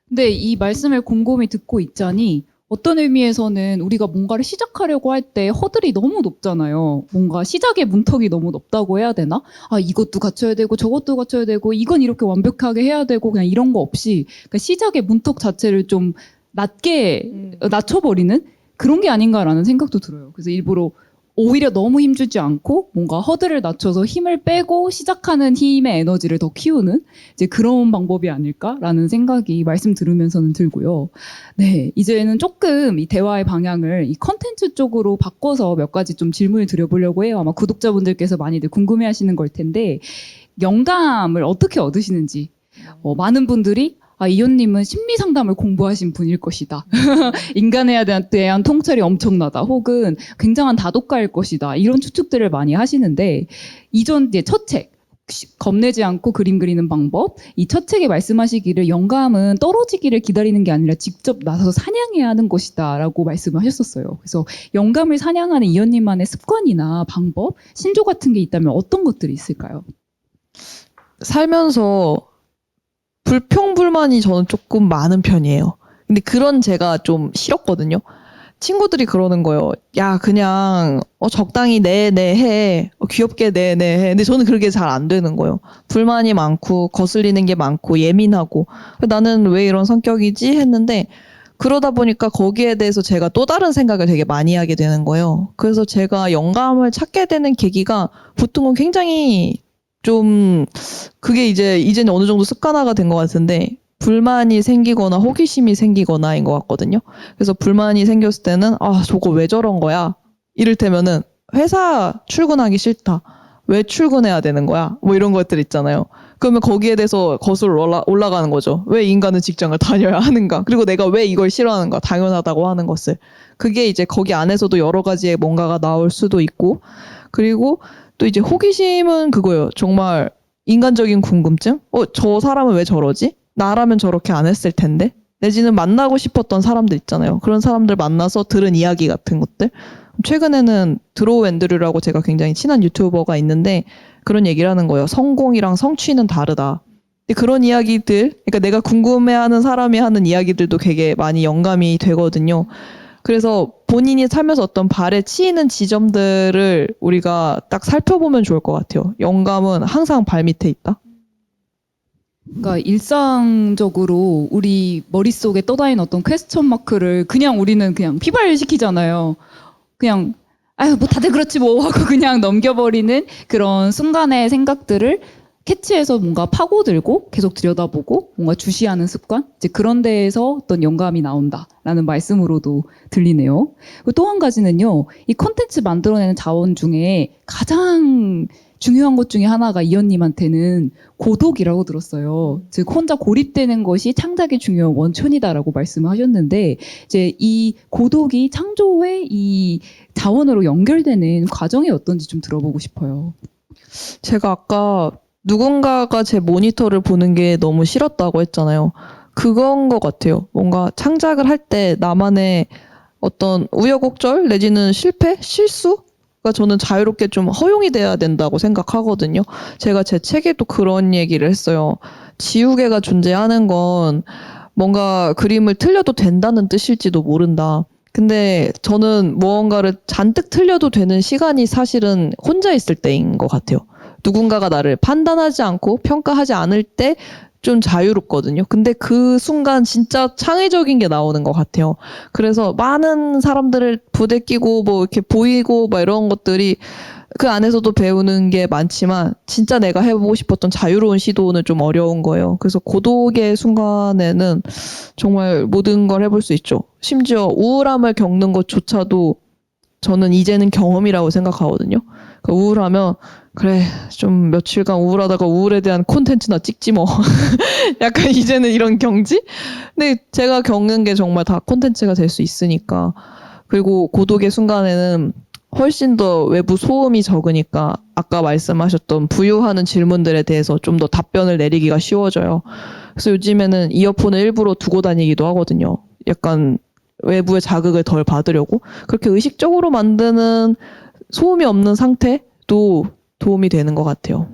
근데 이 말씀을 곰곰이 듣고 있자니 어떤 의미에서는 우리가 뭔가를 시작하려고 할 때 허들이 너무 높잖아요. 뭔가 시작의 문턱이 너무 높다고 해야 되나? 이것도 갖춰야 되고 저것도 갖춰야 되고 이건 이렇게 완벽하게 해야 되고 그냥 이런 거 없이 그러니까 시작의 문턱 자체를 좀 낮게 낮춰버리는 그런 게 아닌가라는 생각도 들어요. 그래서 일부러 오히려 너무 힘주지 않고 뭔가 허들을 낮춰서 힘을 빼고 시작하는 힘의 에너지를 더 키우는 이제 그런 방법이 아닐까라는 생각이 말씀 들으면서는 들고요. 네, 이제는 조금 이 대화의 방향을 이 컨텐츠 쪽으로 바꿔서 몇 가지 좀 질문을 드려보려고 해요. 아마 구독자분들께서 많이들 궁금해하시는 걸 텐데 영감을 어떻게 얻으시는지 많은 분들이 이혼님은 심리 상담을 공부하신 분일 것이다. 인간에 대한 통찰이 엄청나다. 혹은 굉장한 다독가일 것이다. 이런 추측들을 많이 하시는데 이전 이제 첫 책 겁내지 않고 그림 그리는 방법. 이 첫 책에 말씀하시기를 영감은 떨어지기를 기다리는 게 아니라 직접 나서서 사냥해야 하는 것이다라고 말씀하셨었어요. 그래서 영감을 사냥하는 이현님만의 습관이나 방법, 신조 같은 게 있다면 어떤 것들이 있을까요? 살면서 불평불만이 저는 조금 많은 편이에요. 근데 그런 제가 좀 싫었거든요. 친구들이 그러는 거예요. 야, 그냥 적당히 네네 해. 귀엽게 네네 해. 근데 저는 그렇게 잘 안 되는 거예요. 불만이 많고 거슬리는 게 많고 예민하고 나는 왜 이런 성격이지 했는데 그러다 보니까 거기에 대해서 제가 또 다른 생각을 되게 많이 하게 되는 거예요. 그래서 제가 영감을 찾게 되는 계기가 보통은 굉장히 좀 그게 이제는 어느 정도 습관화가 된 것 같은데 불만이 생기거나 호기심이 생기거나인 것 같거든요. 그래서 불만이 생겼을 때는 저거 왜 저런 거야? 이를테면은 회사 출근하기 싫다. 왜 출근해야 되는 거야? 뭐 이런 것들 있잖아요. 그러면 거기에 대해서 거슬러 올라가는 거죠. 왜 인간은 직장을 다녀야 하는가? 그리고 내가 왜 이걸 싫어하는가? 당연하다고 하는 것을. 그게 이제 거기 안에서도 여러 가지의 뭔가가 나올 수도 있고 그리고 또 이제 호기심은 그거예요. 정말 인간적인 궁금증? 저 사람은 왜 저러지? 나라면 저렇게 안 했을 텐데? 내지는 만나고 싶었던 사람들 있잖아요. 그런 사람들 만나서 들은 이야기 같은 것들. 최근에는 드로우 앤드류라고 제가 굉장히 친한 유튜버가 있는데 그런 얘기를 하는 거예요. 성공이랑 성취는 다르다. 근데 그런 이야기들, 그러니까 내가 궁금해하는 사람이 하는 이야기들도 되게 많이 영감이 되거든요. 그래서 본인이 살면서 어떤 발에 치이는 지점들을 우리가 딱 살펴보면 좋을 것 같아요. 영감은 항상 발 밑에 있다. 그러니까 일상적으로 우리 머릿속에 떠다니는 어떤 퀘스천 마크를 그냥 우리는 그냥 피발시키잖아요. 그냥 아유 뭐 다들 그렇지 뭐 하고 그냥 넘겨버리는 그런 순간의 생각들을 캐치해서 뭔가 파고들고 계속 들여다보고 뭔가 주시하는 습관? 이제 그런 데에서 어떤 영감이 나온다라는 말씀으로도 들리네요. 또 한 가지는요. 이 콘텐츠 만들어내는 자원 중에 가장 중요한 것 중에 하나가 이현님한테는 고독이라고 들었어요. 즉 혼자 고립되는 것이 창작의 중요한 원천이다라고 말씀을 하셨는데 이제 이 고독이 창조의 이 자원으로 연결되는 과정이 어떤지 좀 들어보고 싶어요. 제가 아까 누군가가 제 모니터를 보는 게 너무 싫었다고 했잖아요. 그건 것 같아요. 뭔가 창작을 할 때 나만의 어떤 우여곡절 내지는 실패? 실수가 저는 자유롭게 좀 허용이 돼야 된다고 생각하거든요. 제가 제 책에도 그런 얘기를 했어요. 지우개가 존재하는 건 뭔가 그림을 틀려도 된다는 뜻일지도 모른다. 근데 저는 무언가를 잔뜩 틀려도 되는 시간이 사실은 혼자 있을 때인 것 같아요. 누군가가 나를 판단하지 않고 평가하지 않을 때 좀 자유롭거든요. 근데 그 순간 진짜 창의적인 게 나오는 것 같아요. 그래서 많은 사람들을 부대끼고 뭐 이렇게 보이고 막 이런 것들이 그 안에서도 배우는 게 많지만 진짜 내가 해보고 싶었던 자유로운 시도는 좀 어려운 거예요. 그래서 고독의 순간에는 정말 모든 걸 해볼 수 있죠. 심지어 우울함을 겪는 것조차도 저는 이제는 경험이라고 생각하거든요. 그러니까 우울하면 그래 좀 며칠간 우울하다가 우울에 대한 콘텐츠나 찍지 뭐. 약간 이제는 이런 경지? 근데 제가 겪는 게 정말 다 콘텐츠가 될 수 있으니까. 그리고 고독의 순간에는 훨씬 더 외부 소음이 적으니까 아까 말씀하셨던 부유하는 질문들에 대해서 좀 더 답변을 내리기가 쉬워져요. 그래서 요즘에는 이어폰을 일부러 두고 다니기도 하거든요. 약간 외부의 자극을 덜 받으려고. 그렇게 의식적으로 만드는 소음이 없는 상태도 도움이 되는 것 같아요.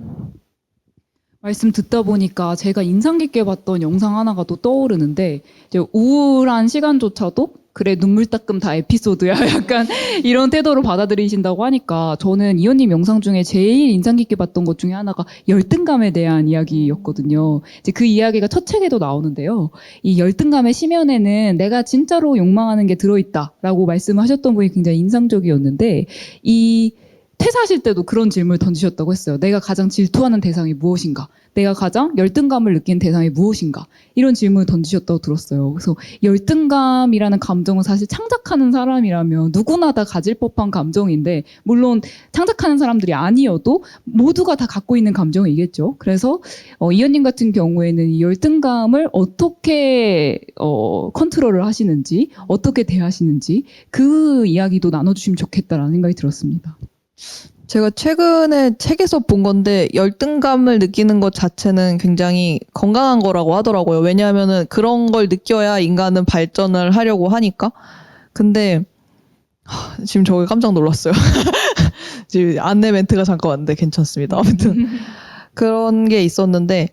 말씀 듣다 보니까 제가 인상 깊게 봤던 영상 하나가 또 떠오르는데 이제 우울한 시간조차도 그래 눈물 닦음 다 에피소드야 약간 이런 태도로 받아들이신다고 하니까 저는 이현님 영상 중에 제일 인상 깊게 봤던 것 중에 하나가 열등감에 대한 이야기였거든요. 이제 그 이야기가 첫 책에도 나오는데요. 이 열등감의 심연에는 내가 진짜로 욕망하는 게 들어있다라고 말씀하셨던 분이 굉장히 인상적이었는데 이 퇴사하실 때도 그런 질문을 던지셨다고 했어요. 내가 가장 질투하는 대상이 무엇인가? 내가 가장 열등감을 느끼는 대상이 무엇인가? 이런 질문을 던지셨다고 들었어요. 그래서 열등감이라는 감정은 사실 창작하는 사람이라면 누구나 다 가질 법한 감정인데 물론 창작하는 사람들이 아니어도 모두가 다 갖고 있는 감정이겠죠. 그래서 이현님 같은 경우에는 이 열등감을 어떻게 컨트롤을 하시는지 어떻게 대하시는지 그 이야기도 나눠주시면 좋겠다라는 생각이 들었습니다. 제가 최근에 책에서 본 건데 열등감을 느끼는 것 자체는 굉장히 건강한 거라고 하더라고요. 왜냐하면은 그런 걸 느껴야 인간은 발전을 하려고 하니까. 근데 지금 저게 깜짝 놀랐어요. 지금 안내 멘트가 잠깐 왔는데 괜찮습니다. 아무튼 그런 게 있었는데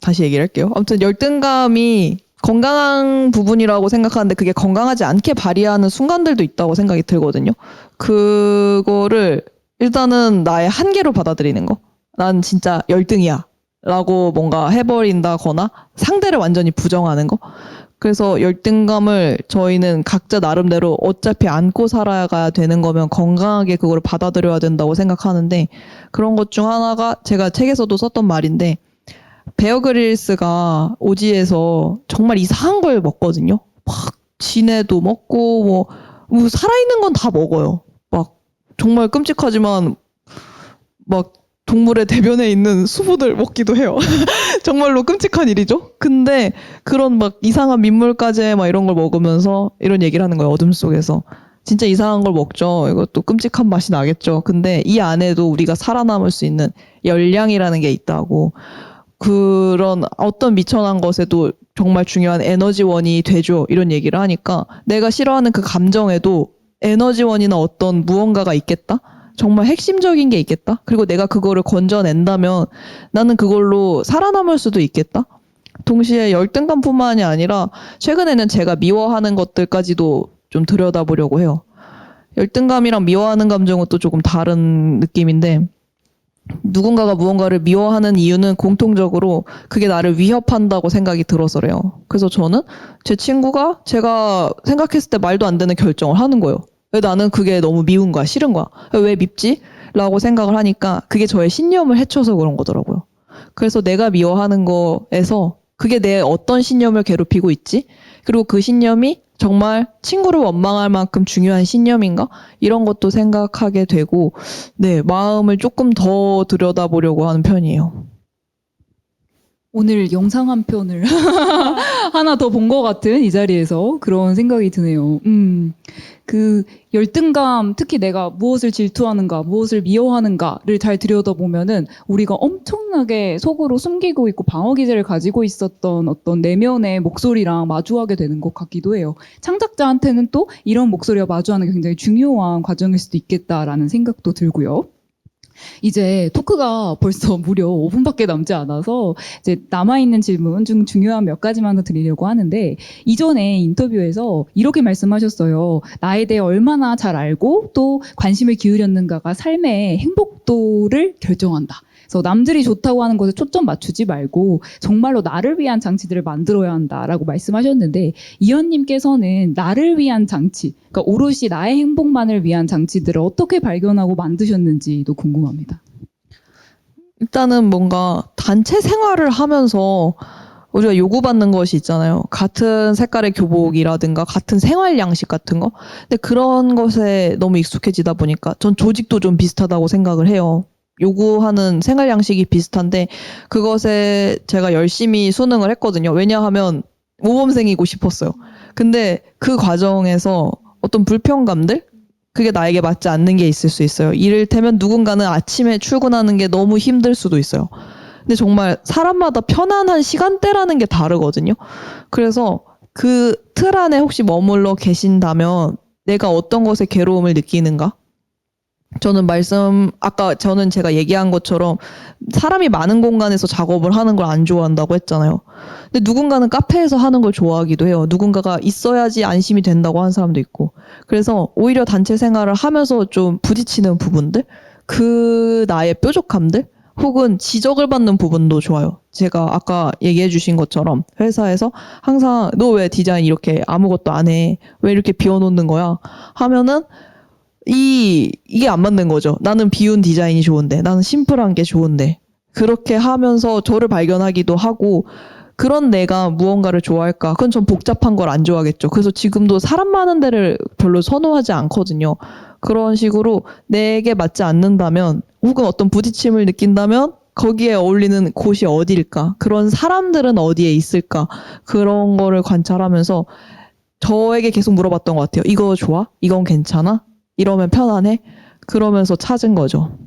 다시 얘기를 할게요. 아무튼 열등감이 건강한 부분이라고 생각하는데 그게 건강하지 않게 발휘하는 순간들도 있다고 생각이 들거든요. 그거를 일단은 나의 한계로 받아들이는 거. 난 진짜 열등이야. 라고 뭔가 해버린다거나 상대를 완전히 부정하는 거. 그래서 열등감을 저희는 각자 나름대로 어차피 안고 살아가야 되는 거면 건강하게 그걸 받아들여야 된다고 생각하는데 그런 것 중 하나가 제가 책에서도 썼던 말인데 베어 그릴스가 오지에서 정말 이상한 걸 먹거든요. 막 진해도 먹고 뭐 살아있는 건 다 먹어요. 막 정말 끔찍하지만 막 동물의 대변에 있는 수분을 먹기도 해요. 정말로 끔찍한 일이죠. 근데 그런 막 이상한 민물가재 막 이런 걸 먹으면서 이런 얘기를 하는 거예요. 어둠 속에서. 진짜 이상한 걸 먹죠. 이것도 끔찍한 맛이 나겠죠. 근데 이 안에도 우리가 살아남을 수 있는 열량이라는 게 있다고. 그런 어떤 미천한 것에도 정말 중요한 에너지원이 되죠. 이런 얘기를 하니까 내가 싫어하는 그 감정에도 에너지원이나 어떤 무언가가 있겠다? 정말 핵심적인 게 있겠다? 그리고 내가 그거를 건져낸다면 나는 그걸로 살아남을 수도 있겠다? 동시에 열등감뿐만이 아니라 최근에는 제가 미워하는 것들까지도 좀 들여다보려고 해요. 열등감이랑 미워하는 감정은 또 조금 다른 느낌인데 누군가가 무언가를 미워하는 이유는 공통적으로 그게 나를 위협한다고 생각이 들어서래요. 그래서 저는 제 친구가 제가 생각했을 때 말도 안 되는 결정을 하는 거예요. 왜 나는 그게 너무 미운 거야, 싫은 거야. 왜 밉지? 라고 생각을 하니까 그게 저의 신념을 해쳐서 그런 거더라고요. 그래서 내가 미워하는 거에서 그게 내 어떤 신념을 괴롭히고 있지? 그리고 그 신념이 정말 친구를 원망할 만큼 중요한 신념인가? 이런 것도 생각하게 되고, 네, 마음을 조금 더 들여다보려고 하는 편이에요. 오늘 영상 한 편을 하나 더 본 것 같은 이 자리에서 그런 생각이 드네요. 그 열등감, 특히 내가 무엇을 질투하는가, 무엇을 미워하는가를 잘 들여다보면은 우리가 엄청나게 속으로 숨기고 있고 방어 기제를 가지고 있었던 어떤 내면의 목소리랑 마주하게 되는 것 같기도 해요. 창작자한테는 또 이런 목소리와 마주하는 게 굉장히 중요한 과정일 수도 있겠다라는 생각도 들고요. 이제 토크가 벌써 무려 5분밖에 남지 않아서 이제 남아있는 질문 중 중요한 몇 가지만 더 드리려고 하는데 이전에 인터뷰에서 이렇게 말씀하셨어요. 나에 대해 얼마나 잘 알고 또 관심을 기울였는가가 삶의 행복도를 결정한다. 그래서 남들이 좋다고 하는 것에 초점 맞추지 말고 정말로 나를 위한 장치들을 만들어야 한다라고 말씀하셨는데 이현님께서는 나를 위한 장치, 그러니까 오롯이 나의 행복만을 위한 장치들을 어떻게 발견하고 만드셨는지도 궁금합니다. 일단은 뭔가 단체 생활을 하면서 우리가 요구받는 것이 있잖아요. 같은 색깔의 교복이라든가 같은 생활 양식 같은 거. 근데 그런 것에 너무 익숙해지다 보니까 전 조직도 좀 비슷하다고 생각을 해요. 요구하는 생활 양식이 비슷한데 그것에 제가 열심히 수능을 했거든요. 왜냐하면 모범생이고 싶었어요. 근데 그 과정에서 어떤 불편감들? 그게 나에게 맞지 않는 게 있을 수 있어요. 이를테면 누군가는 아침에 출근하는 게 너무 힘들 수도 있어요. 근데 정말 사람마다 편안한 시간대라는 게 다르거든요. 그래서 그 틀 안에 혹시 머물러 계신다면 내가 어떤 것에 괴로움을 느끼는가? 저는 아까 저는 제가 얘기한 것처럼 사람이 많은 공간에서 작업을 하는 걸 안 좋아한다고 했잖아요. 근데 누군가는 카페에서 하는 걸 좋아하기도 해요. 누군가가 있어야지 안심이 된다고 하는 사람도 있고. 그래서 오히려 단체 생활을 하면서 좀 부딪히는 부분들, 그 나의 뾰족함들, 혹은 지적을 받는 부분도 좋아요. 제가 아까 얘기해 주신 것처럼 회사에서 항상 너 왜 디자인 이렇게 아무것도 안 해? 왜 이렇게 비워놓는 거야? 하면은 이게 안 맞는 거죠. 나는 비운 디자인이 좋은데, 나는 심플한 게 좋은데. 그렇게 하면서 저를 발견하기도 하고, 그런 내가 무언가를 좋아할까? 그건 전 복잡한 걸 안 좋아하겠죠. 그래서 지금도 사람 많은 데를 별로 선호하지 않거든요. 그런 식으로 내게 맞지 않는다면, 혹은 어떤 부딪힘을 느낀다면, 거기에 어울리는 곳이 어디일까? 그런 사람들은 어디에 있을까? 그런 거를 관찰하면서 저에게 계속 물어봤던 것 같아요. 이거 좋아? 이건 괜찮아? 이러면 편안해? 그러면서 찾은 거죠.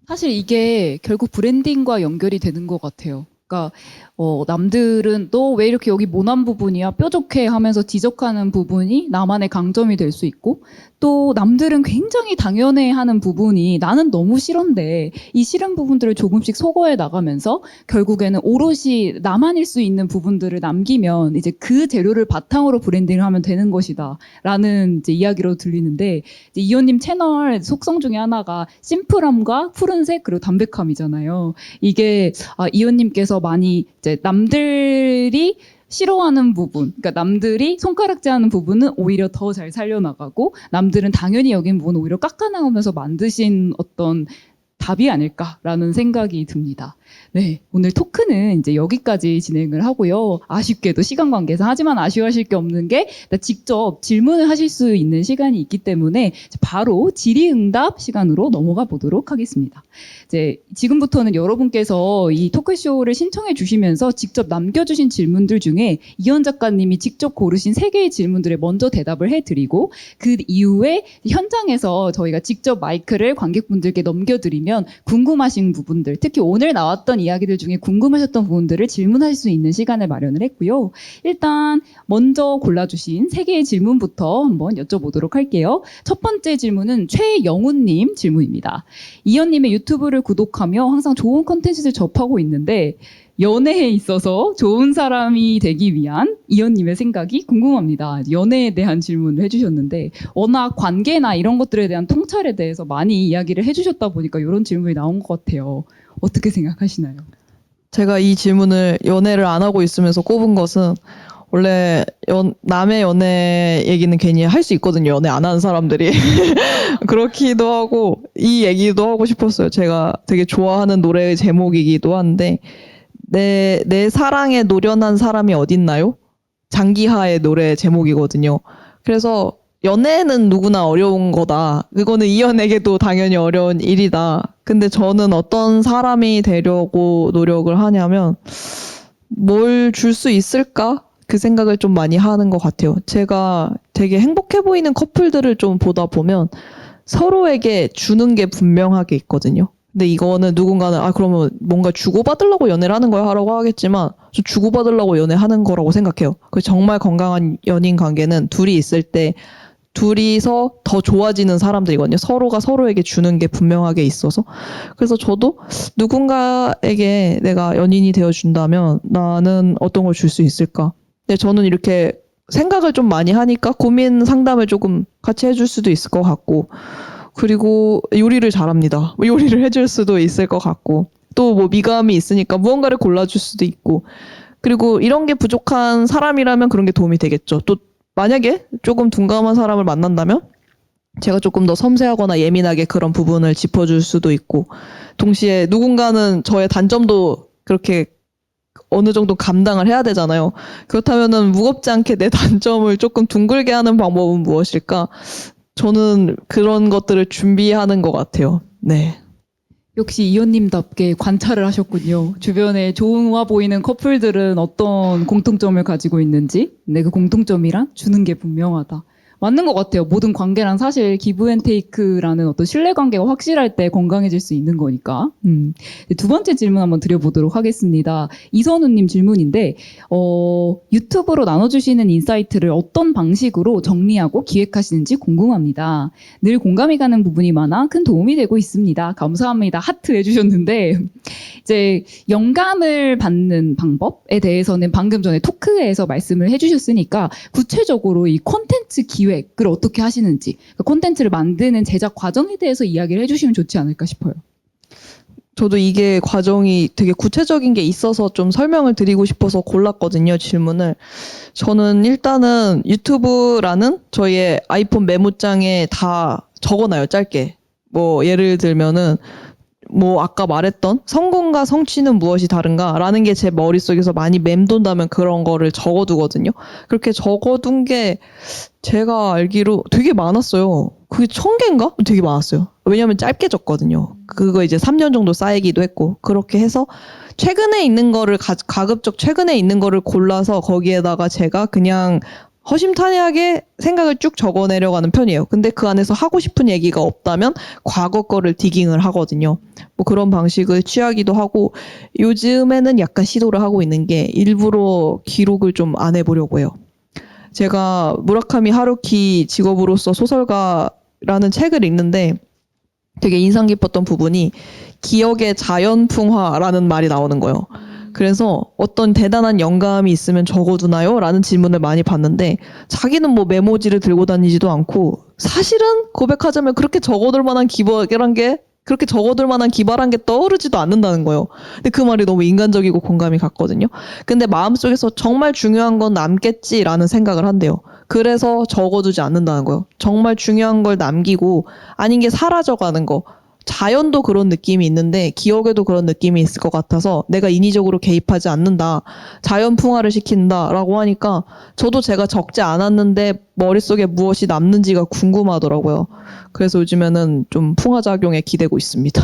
사실 이게 결국 브랜딩과 연결이 되는 것 같아요. 그러니까 남들은 너 왜 이렇게 여기 모난 부분이야 뾰족해 하면서 지적하는 부분이 나만의 강점이 될 수 있고, 또 남들은 굉장히 당연해하는 부분이 나는 너무 싫은데 이 싫은 부분들을 조금씩 소거해 나가면서 결국에는 오롯이 나만일 수 있는 부분들을 남기면 이제 그 재료를 바탕으로 브랜딩을 하면 되는 것이다라는 이제 이야기로 들리는데, 이제 이현님 채널 속성 중에 하나가 심플함과 푸른색 그리고 담백함이잖아요. 이게 이현님께서 많이 이제 남들이 싫어하는 부분, 그러니까 남들이 손가락질하는 부분은 오히려 더 잘 살려나가고 남들은 당연히 여긴 부분은 오히려 깎아나가면서 만드신 어떤 답이 아닐까라는 생각이 듭니다. 네, 오늘 토크는 이제 여기까지 진행을 하고요. 아쉽게도 시간 관계상, 하지만 아쉬워하실 게 없는 게 직접 질문을 하실 수 있는 시간이 있기 때문에 바로 질의응답 시간으로 넘어가 보도록 하겠습니다. 이제 지금부터는 여러분께서 이 토크쇼를 신청해 주시면서 직접 남겨주신 질문들 중에 이현 작가님이 직접 고르신 3개의 질문들에 먼저 대답을 해드리고, 그 이후에 현장에서 저희가 직접 마이크를 관객분들께 넘겨드리면 궁금하신 부분들, 특히 오늘 나왔던 이야기들 중에 궁금하셨던 부분들을 질문하실 수 있는 시간을 마련을 했고요. 일단 먼저 골라주신 3개의 질문부터 한번 여쭤보도록 할게요. 첫 번째 질문은 최영훈님 질문입니다. 이현님의 유튜브를 구독하며 항상 좋은 컨텐츠를 접하고 있는데 연애에 있어서 좋은 사람이 되기 위한 이현님의 생각이 궁금합니다. 연애에 대한 질문을 해주셨는데 워낙 관계나 이런 것들에 대한 통찰에 대해서 많이 이야기를 해주셨다 보니까 이런 질문이 나온 것 같아요. 어떻게 생각하시나요? 제가 이 질문을 연애를 안 하고 있으면서 꼽은 것은, 원래 남의 연애 얘기는 괜히 할 수 있거든요. 연애 안 하는 사람들이. 그렇기도 하고 이 얘기도 하고 싶었어요. 제가 되게 좋아하는 노래의 제목이기도 한데, 내 사랑에 노련한 사람이 어딨나요? 장기하의 노래 제목이거든요. 그래서 연애는 누구나 어려운 거다. 그거는 이현에게도 당연히 어려운 일이다. 근데 저는 어떤 사람이 되려고 노력을 하냐면, 뭘 줄 수 있을까? 그 생각을 좀 많이 하는 것 같아요. 제가 되게 행복해 보이는 커플들을 좀 보다 보면 서로에게 주는 게 분명하게 있거든요. 근데 이거는 누군가는 그러면 뭔가 주고받으려고 연애를 하는 거야 하라고 하겠지만, 저 주고받으려고 연애하는 거라고 생각해요. 그 정말 건강한 연인 관계는 둘이 있을 때 둘이서 더 좋아지는 사람들이거든요. 서로가 서로에게 주는 게 분명하게 있어서. 그래서 저도 누군가에게 내가 연인이 되어준다면 나는 어떤 걸 줄 수 있을까? 근데 저는 이렇게 생각을 좀 많이 하니까 고민 상담을 조금 같이 해줄 수도 있을 것 같고, 그리고 요리를 잘합니다. 요리를 해줄 수도 있을 것 같고, 또 뭐 미감이 있으니까 무언가를 골라줄 수도 있고, 그리고 이런 게 부족한 사람이라면 그런 게 도움이 되겠죠. 또 만약에 조금 둔감한 사람을 만난다면 제가 조금 더 섬세하거나 예민하게 그런 부분을 짚어줄 수도 있고, 동시에 누군가는 저의 단점도 그렇게 어느 정도 감당을 해야 되잖아요. 그렇다면은 무겁지 않게 내 단점을 조금 둥글게 하는 방법은 무엇일까? 저는 그런 것들을 준비하는 것 같아요. 네. 역시 이현님답게 관찰을 하셨군요. 주변에 좋아 보이는 커플들은 어떤 공통점을 가지고 있는지, 그 공통점이란 주는 게 분명하다. 맞는 것 같아요. 모든 관계란 사실 기브앤테이크라는 어떤 신뢰관계가 확실할 때 건강해질 수 있는 거니까. 두 번째 질문 한번 드려보도록 하겠습니다. 이선우님 질문인데, 유튜브로 나눠주시는 인사이트를 어떤 방식으로 정리하고 기획하시는지 궁금합니다. 늘 공감이 가는 부분이 많아 큰 도움이 되고 있습니다. 감사합니다. 하트 해주셨는데, 이제 영감을 받는 방법에 대해서는 방금 전에 토크에서 말씀을 해주셨으니까 구체적으로 이 콘텐츠 기획을 어떻게 하시는지, 콘텐츠를 만드는 제작 과정에 대해서 이야기를 해주시면 좋지 않을까 싶어요. 저도 이게 과정이 되게 구체적인 게 있어서 좀 설명을 드리고 싶어서 골랐거든요, 질문을. 저는 일단은 유튜브라는 저희의 아이폰 메모장에 다 적어놔요, 짧게. 뭐 예를 들면은 뭐 아까 말했던 성공과 성취는 무엇이 다른가 라는 게 제 머릿속에서 많이 맴돈다면 그런 거를 적어두거든요. 그렇게 적어둔 게 제가 알기로 되게 많았어요. 그게 1000개인가? 되게 많았어요. 왜냐면 짧게 적거든요. 그거 이제 3년 정도 쌓이기도 했고, 그렇게 해서 최근에 있는 거를 가급적 최근에 있는 거를 골라서 거기에다가 제가 그냥 허심탄회하게 생각을 쭉 적어내려가는 편이에요. 근데 그 안에서 하고 싶은 얘기가 없다면 과거 거를 디깅을 하거든요. 뭐 그런 방식을 취하기도 하고 요즘에는 약간 시도를 하고 있는 게 일부러 기록을 좀 안 해보려고 해요. 제가 무라카미 하루키 직업으로서 소설가라는 책을 읽는데 되게 인상 깊었던 부분이 기억의 자연풍화라는 말이 나오는 거예요. 그래서 어떤 대단한 영감이 있으면 적어두나요? 라는 질문을 많이 받는데 자기는 뭐 메모지를 들고 다니지도 않고 사실은 고백하자면 그렇게 적어둘 만한 기발한 게 떠오르지도 않는다는 거예요. 근데 그 말이 너무 인간적이고 공감이 갔거든요. 근데 마음속에서 정말 중요한 건 남겠지라는 생각을 한대요. 그래서 적어두지 않는다는 거예요. 정말 중요한 걸 남기고 아닌 게 사라져가는 거. 자연도 그런 느낌이 있는데 기억에도 그런 느낌이 있을 것 같아서 내가 인위적으로 개입하지 않는다. 자연 풍화를 시킨다라고 하니까 저도 제가 적지 않았는데 머릿속에 무엇이 남는지가 궁금하더라고요. 그래서 요즘에는 좀 풍화작용에 기대고 있습니다.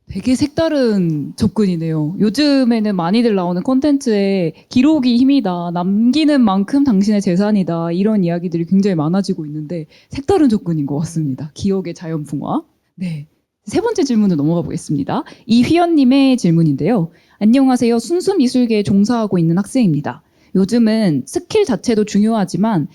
되게 색다른 접근이네요. 요즘에는 많이들 나오는 콘텐츠에 기록이 힘이다, 남기는 만큼 당신의 재산이다, 이런 이야기들이 굉장히 많아지고 있는데 색다른 접근인 것 같습니다. 기억의 자연풍화. 네. 세 번째 질문으로 넘어가 보겠습니다. 이휘연님의 질문인데요. 안녕하세요. 순수미술계에 종사하고 있는 학생입니다. 요즘은 스킬 자체도 중요하지만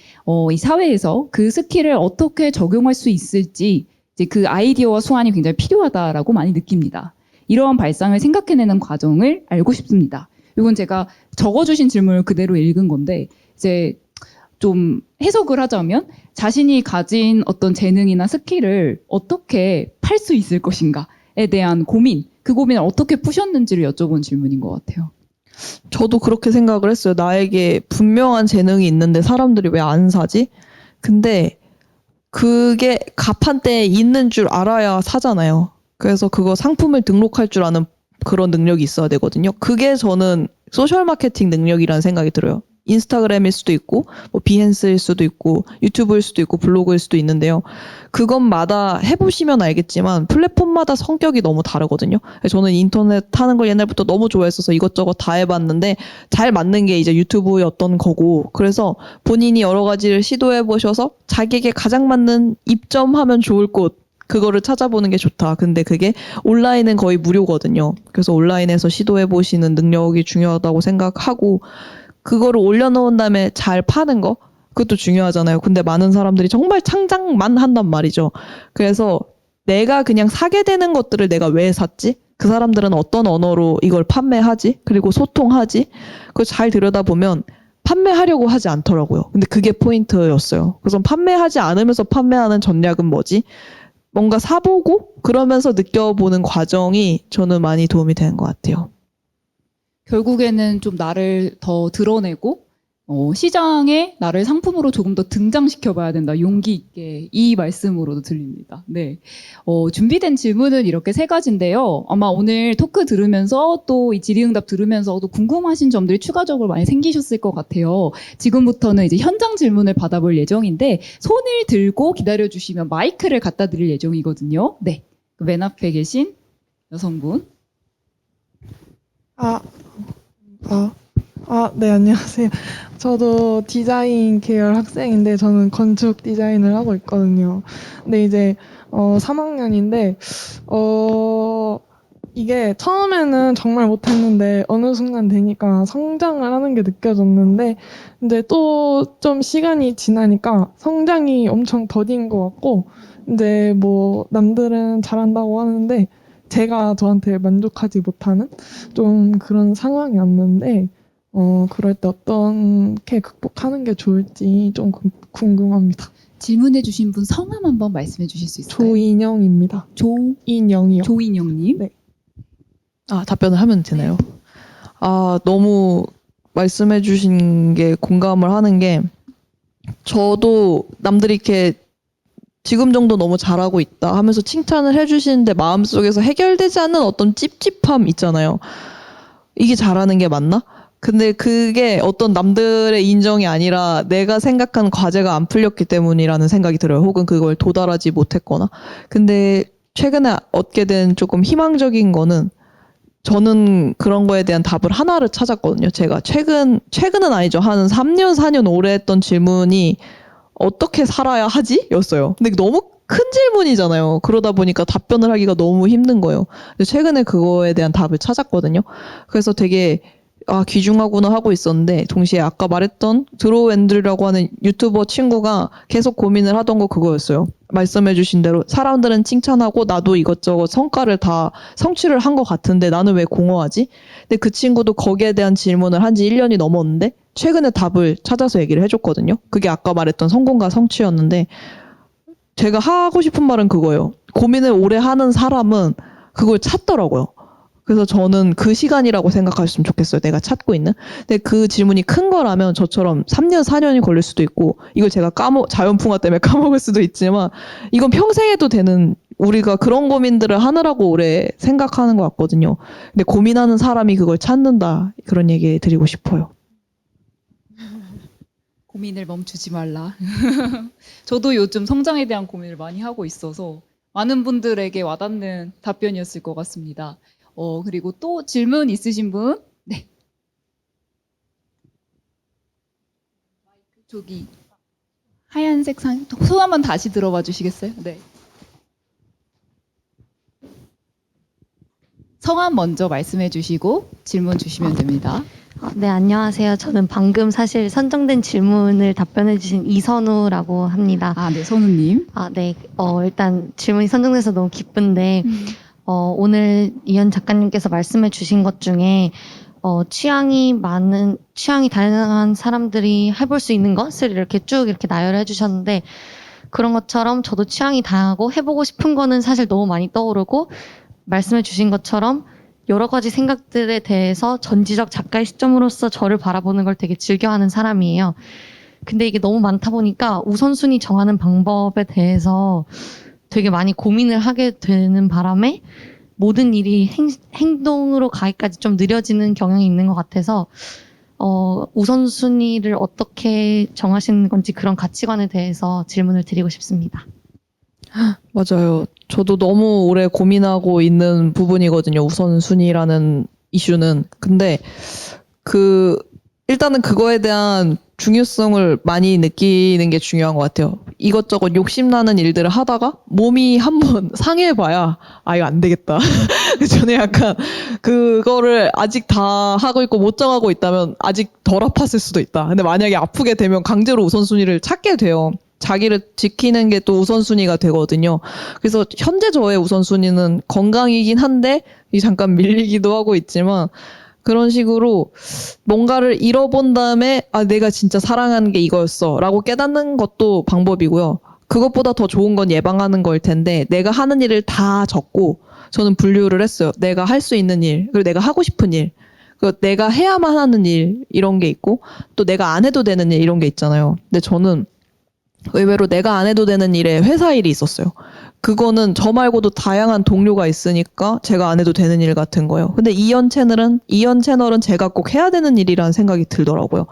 이 사회에서 그 스킬을 어떻게 적용할 수 있을지 이제 그 아이디어와 수완이 굉장히 필요하다라고 많이 느낍니다. 이러한 발상을 생각해내는 과정을 알고 싶습니다. 이건 제가 적어주신 질문을 그대로 읽은 건데 이제 좀 해석을 하자면 자신이 가진 어떤 재능이나 스킬을 어떻게 팔 수 있을 것인가에 대한 고민, 그 고민을 어떻게 푸셨는지를 여쭤본 질문인 것 같아요. 저도 그렇게 생각을 했어요. 나에게 분명한 재능이 있는데 사람들이 왜 안 사지? 근데 그게 가판대에 있는 줄 알아야 사잖아요. 그래서 그거 상품을 등록할 줄 아는 그런 능력이 있어야 되거든요. 그게 저는 소셜 마케팅 능력이라는 생각이 들어요. 인스타그램일 수도 있고, 뭐 비헨스일 수도 있고, 유튜브일 수도 있고, 블로그일 수도 있는데요. 그것마다 해보시면 알겠지만 플랫폼마다 성격이 너무 다르거든요. 저는 인터넷 하는 걸 옛날부터 너무 좋아했어서 이것저것 다 해봤는데 잘 맞는 게 이제 유튜브였던 거고, 그래서 본인이 여러 가지를 시도해보셔서 자기에게 가장 맞는 입점하면 좋을 곳, 그거를 찾아보는 게 좋다. 근데 그게 온라인은 거의 무료거든요. 그래서 온라인에서 시도해보시는 능력이 중요하다고 생각하고, 그거를 올려놓은 다음에 잘 파는 거? 그것도 중요하잖아요. 근데 많은 사람들이 정말 창작만 한단 말이죠. 그래서 내가 그냥 사게 되는 것들을 내가 왜 샀지? 그 사람들은 어떤 언어로 이걸 판매하지? 그리고 소통하지? 그걸 잘 들여다보면 판매하려고 하지 않더라고요. 근데 그게 포인트였어요. 그래서 판매하지 않으면서 판매하는 전략은 뭐지? 뭔가 사보고 그러면서 느껴보는 과정이 저는 많이 도움이 되는 것 같아요. 결국에는 좀 나를 더 드러내고 시장에 나를 상품으로 조금 더 등장시켜 봐야 된다. 용기 있게 이 말씀으로도 들립니다. 네. 준비된 질문은 이렇게 세 가지인데요. 아마 오늘 토크 들으면서 또 이 질의응답 들으면서도 궁금하신 점들이 추가적으로 많이 생기셨을 것 같아요. 지금부터는 이제 현장 질문을 받아볼 예정인데 손을 들고 기다려 주시면 마이크를 갖다 드릴 예정이거든요. 네. 맨 앞에 계신 여성분. 네, 안녕하세요. 저도 디자인 계열 학생인데, 저는 건축 디자인을 하고 있거든요. 근데 이제, 3학년인데, 이게 처음에는 정말 못했는데, 어느 순간 되니까 성장을 하는 게 느껴졌는데, 이제 또 좀 시간이 지나니까 성장이 엄청 더딘 것 같고, 이제 뭐, 남들은 잘한다고 하는데, 제가 저한테 만족하지 못하는 좀 그런 상황이 왔는데, 그럴 때 어떻게 극복하는 게 좋을지 좀 궁금합니다. 질문해 주신 분 성함 한번 말씀해 주실 수 있을까요? 조인영입니다. 조인영이요. 조인영님. 네. 답변을 하면 되나요? 너무 말씀해 주신 게 공감을 하는 게 저도 남들이 이렇게 지금 정도 너무 잘하고 있다 하면서 칭찬을 해주시는데 마음속에서 해결되지 않는 어떤 찝찝함 있잖아요. 이게 잘하는 게 맞나? 근데 그게 어떤 남들의 인정이 아니라 내가 생각한 과제가 안 풀렸기 때문이라는 생각이 들어요. 혹은 그걸 도달하지 못했거나. 근데 최근에 얻게 된 조금 희망적인 거는 저는 그런 거에 대한 답을 하나를 찾았거든요. 제가 최근은 아니죠. 한 3년, 4년 오래 했던 질문이 어떻게 살아야 하지? 였어요. 근데 너무 큰 질문이잖아요. 그러다 보니까 답변을 하기가 너무 힘든 거예요. 근데 최근에 그거에 대한 답을 찾았거든요. 그래서 되게 귀중하구나 하고 있었는데, 동시에 아까 말했던 드로우 앤드류라고 하는 유튜버 친구가 계속 고민을 하던 거 그거였어요. 말씀해주신 대로 사람들은 칭찬하고 나도 이것저것 성과를 다 성취를 한 것 같은데 나는 왜 공허하지? 근데 그 친구도 거기에 대한 질문을 한 지 1년이 넘었는데 최근에 답을 찾아서 얘기를 해줬거든요. 그게 아까 말했던 성공과 성취였는데, 제가 하고 싶은 말은 그거예요. 고민을 오래 하는 사람은 그걸 찾더라고요. 그래서 저는 그 시간이라고 생각하셨으면 좋겠어요. 내가 찾고 있는. 근데 그 질문이 큰 거라면 저처럼 3년, 4년이 걸릴 수도 있고, 이걸 제가 자연풍화 때문에 까먹을 수도 있지만, 이건 평생 해도 되는, 우리가 그런 고민들을 하느라고 오래 생각하는 것 같거든요. 근데 고민하는 사람이 그걸 찾는다. 그런 얘기 드리고 싶어요. 고민을 멈추지 말라. 저도 요즘 성장에 대한 고민을 많이 하고 있어서 많은 분들에게 와닿는 답변이었을 것 같습니다. 그리고 또 질문 있으신 분? 네. 저기 하얀색 손 한번 다시 들어봐 주시겠어요? 네. 성함 먼저 말씀해 주시고 질문 주시면 됩니다. 네, 안녕하세요. 저는 방금 사실 선정된 질문을 답변해 주신 이선우라고 합니다. 네, 선우님. 네. 일단 질문이 선정돼서 너무 기쁜데, 오늘 이현 작가님께서 말씀해 주신 것 중에, 취향이 다양한 사람들이 해볼 수 있는 것을 이렇게 쭉 이렇게 나열해 주셨는데, 그런 것처럼 저도 취향이 다양하고 해보고 싶은 거는 사실 너무 많이 떠오르고, 말씀해 주신 것처럼 여러 가지 생각들에 대해서 전지적 작가의 시점으로서 저를 바라보는 걸 되게 즐겨하는 사람이에요. 근데 이게 너무 많다 보니까 우선순위 정하는 방법에 대해서 되게 많이 고민을 하게 되는 바람에 모든 일이 행동으로 가기까지 좀 느려지는 경향이 있는 것 같아서 우선순위를 어떻게 정하시는 건지 그런 가치관에 대해서 질문을 드리고 싶습니다. 맞아요. 저도 너무 오래 고민하고 있는 부분이거든요. 우선순위라는 이슈는. 근데 일단은 그거에 대한 중요성을 많이 느끼는 게 중요한 것 같아요. 이것저것 욕심나는 일들을 하다가 몸이 한번 상해봐야 이거 안 되겠다. 저는 약간 그거를 아직 다 하고 있고 못 정하고 있다면 아직 덜 아팠을 수도 있다. 근데 만약에 아프게 되면 강제로 우선순위를 찾게 돼요. 자기를 지키는 게 또 우선순위가 되거든요. 그래서 현재 저의 우선순위는 건강이긴 한데 잠깐 밀리기도 하고 있지만, 그런 식으로 뭔가를 잃어본 다음에 내가 진짜 사랑하는 게 이거였어 라고 깨닫는 것도 방법이고요. 그것보다 더 좋은 건 예방하는 거일 텐데, 내가 하는 일을 다 적고 저는 분류를 했어요. 내가 할 수 있는 일, 그리고 내가 하고 싶은 일, 그리고 내가 해야만 하는 일, 이런 게 있고, 또 내가 안 해도 되는 일, 이런 게 있잖아요. 근데 저는 의외로 내가 안 해도 되는 일에 회사 일이 있었어요. 그거는 저 말고도 다양한 동료가 있으니까 제가 안 해도 되는 일 같은 거예요. 근데 이현 채널은 제가 꼭 해야 되는 일이라는 생각이 들더라고요.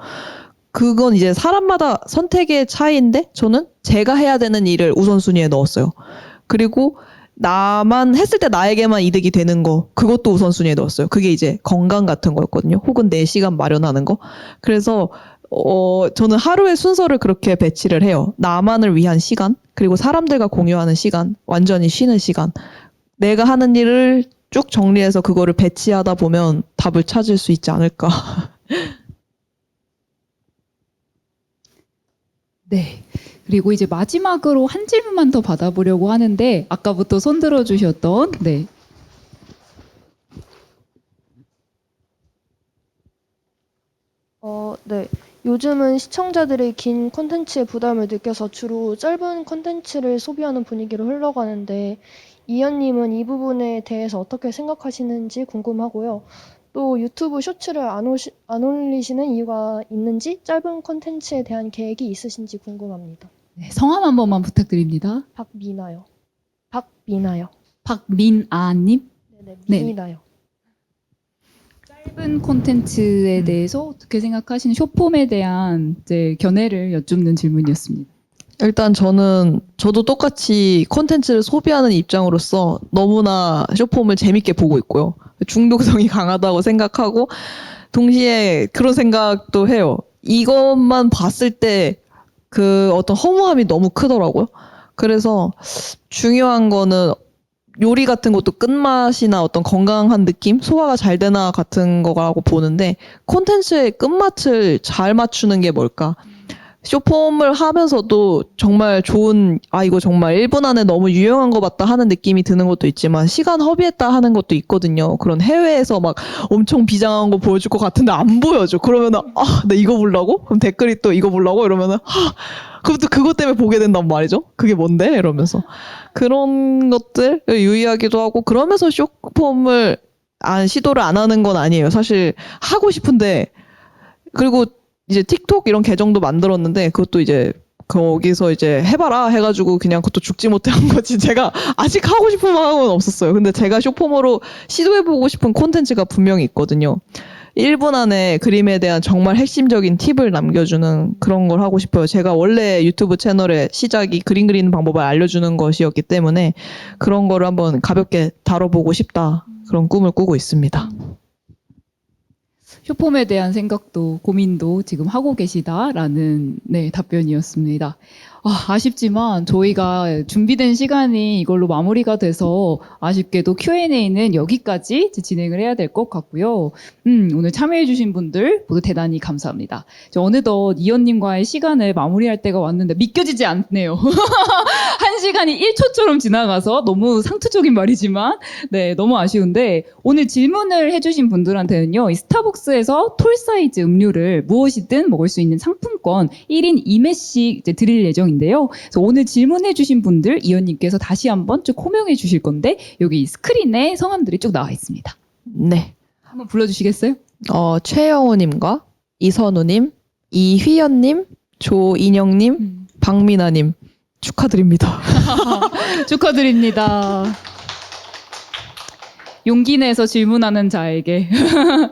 그건 이제 사람마다 선택의 차이인데, 저는 제가 해야 되는 일을 우선순위에 넣었어요. 그리고 나만 했을 때 나에게만 이득이 되는 거, 그것도 우선순위에 넣었어요. 그게 이제 건강 같은 거였거든요. 혹은 내 시간 마련하는 거. 그래서 저는 하루의 순서를 그렇게 배치를 해요. 나만을 위한 시간, 그리고 사람들과 공유하는 시간, 완전히 쉬는 시간. 내가 하는 일을 쭉 정리해서 그거를 배치하다 보면 답을 찾을 수 있지 않을까. 네. 그리고 이제 마지막으로 한 질문만 더 받아보려고 하는데, 아까부터 손 들어주셨던, 네. 네. 요즘은 시청자들이 긴 콘텐츠에 부담을 느껴서 주로 짧은 콘텐츠를 소비하는 분위기로 흘러가는데, 이현님은 이 부분에 대해서 어떻게 생각하시는지 궁금하고요. 또 유튜브 쇼츠를 안 올리시는 이유가 있는지, 짧은 콘텐츠에 대한 계획이 있으신지 궁금합니다. 네, 성함 한 번만 부탁드립니다. 박미나요. 박민아님. 네네, 네. 미나요. 짧은 콘텐츠에 대해서 어떻게 생각하시는, 숏폼에 대한 이제 견해를 여쭙는 질문이었습니다. 일단 저도 똑같이 콘텐츠를 소비하는 입장으로서 너무나 쇼폼을 재밌게 보고 있고요. 중독성이 강하다고 생각하고, 동시에 그런 생각도 해요. 이것만 봤을 때 그 어떤 허무함이 너무 크더라고요. 그래서 중요한 거는 요리 같은 것도 끝맛이나 어떤 건강한 느낌? 소화가 잘 되나 같은 거라고 보는데, 콘텐츠의 끝맛을 잘 맞추는 게 뭘까? 쇼폼을 하면서도 정말 좋은, 이거 정말 1분 안에 너무 유용한 거 같다 하는 느낌이 드는 것도 있지만, 시간 허비했다 하는 것도 있거든요. 그런 해외에서 막 엄청 비장한 거 보여줄 것 같은데 안 보여줘. 그러면은, 나 이거 보려고? 그럼 댓글이 또 이거 보려고? 이러면은, 그럼 또 그것 때문에 보게 된단 말이죠? 그게 뭔데? 이러면서. 그런 것들 유의하기도 하고, 그러면서 쇼폼을 시도를 안 하는 건 아니에요. 사실 하고 싶은데, 그리고 이제 틱톡 이런 계정도 만들었는데, 그것도 이제 거기서 이제 해봐라 해가지고 그냥 그것도 죽지 못해 한 거지. 제가 아직 하고 싶은 마음은 없었어요. 근데 제가 쇼폼으로 시도해보고 싶은 콘텐츠가 분명히 있거든요. 1분 안에 그림에 대한 정말 핵심적인 팁을 남겨주는 그런 걸 하고 싶어요. 제가 원래 유튜브 채널의 시작이 그림 그리는 방법을 알려주는 것이었기 때문에 그런 거를 한번 가볍게 다뤄보고 싶다. 그런 꿈을 꾸고 있습니다. 쇼폼에 대한 생각도 고민도 지금 하고 계시다라는 답변이었습니다. 아쉽지만 저희가 준비된 시간이 이걸로 마무리가 돼서 아쉽게도 Q&A는 여기까지 진행을 해야 될 것 같고요. 오늘 참여해주신 분들 모두 대단히 감사합니다. 어느덧 이현님과의 시간을 마무리할 때가 왔는데 믿겨지지 않네요. 한 시간이 1초처럼 지나가서 너무 상투적인 말이지만 너무 아쉬운데, 오늘 질문을 해주신 분들한테는요, 이 스타벅스에서 톨 사이즈 음료를 무엇이든 먹을 수 있는 상품권 1인 2매씩 이제 드릴 예정인데요. 그래서 오늘 질문해주신 분들 이현님께서 다시 한번 쭉 호명해 주실 건데, 여기 스크린에 성함들이 쭉 나와 있습니다. 네. 한번 불러주시겠어요? 최영호님과 이선우님, 이휘연님, 조인영님, 박민아님 축하드립니다. 축하드립니다. 용기 내서 질문하는 자에게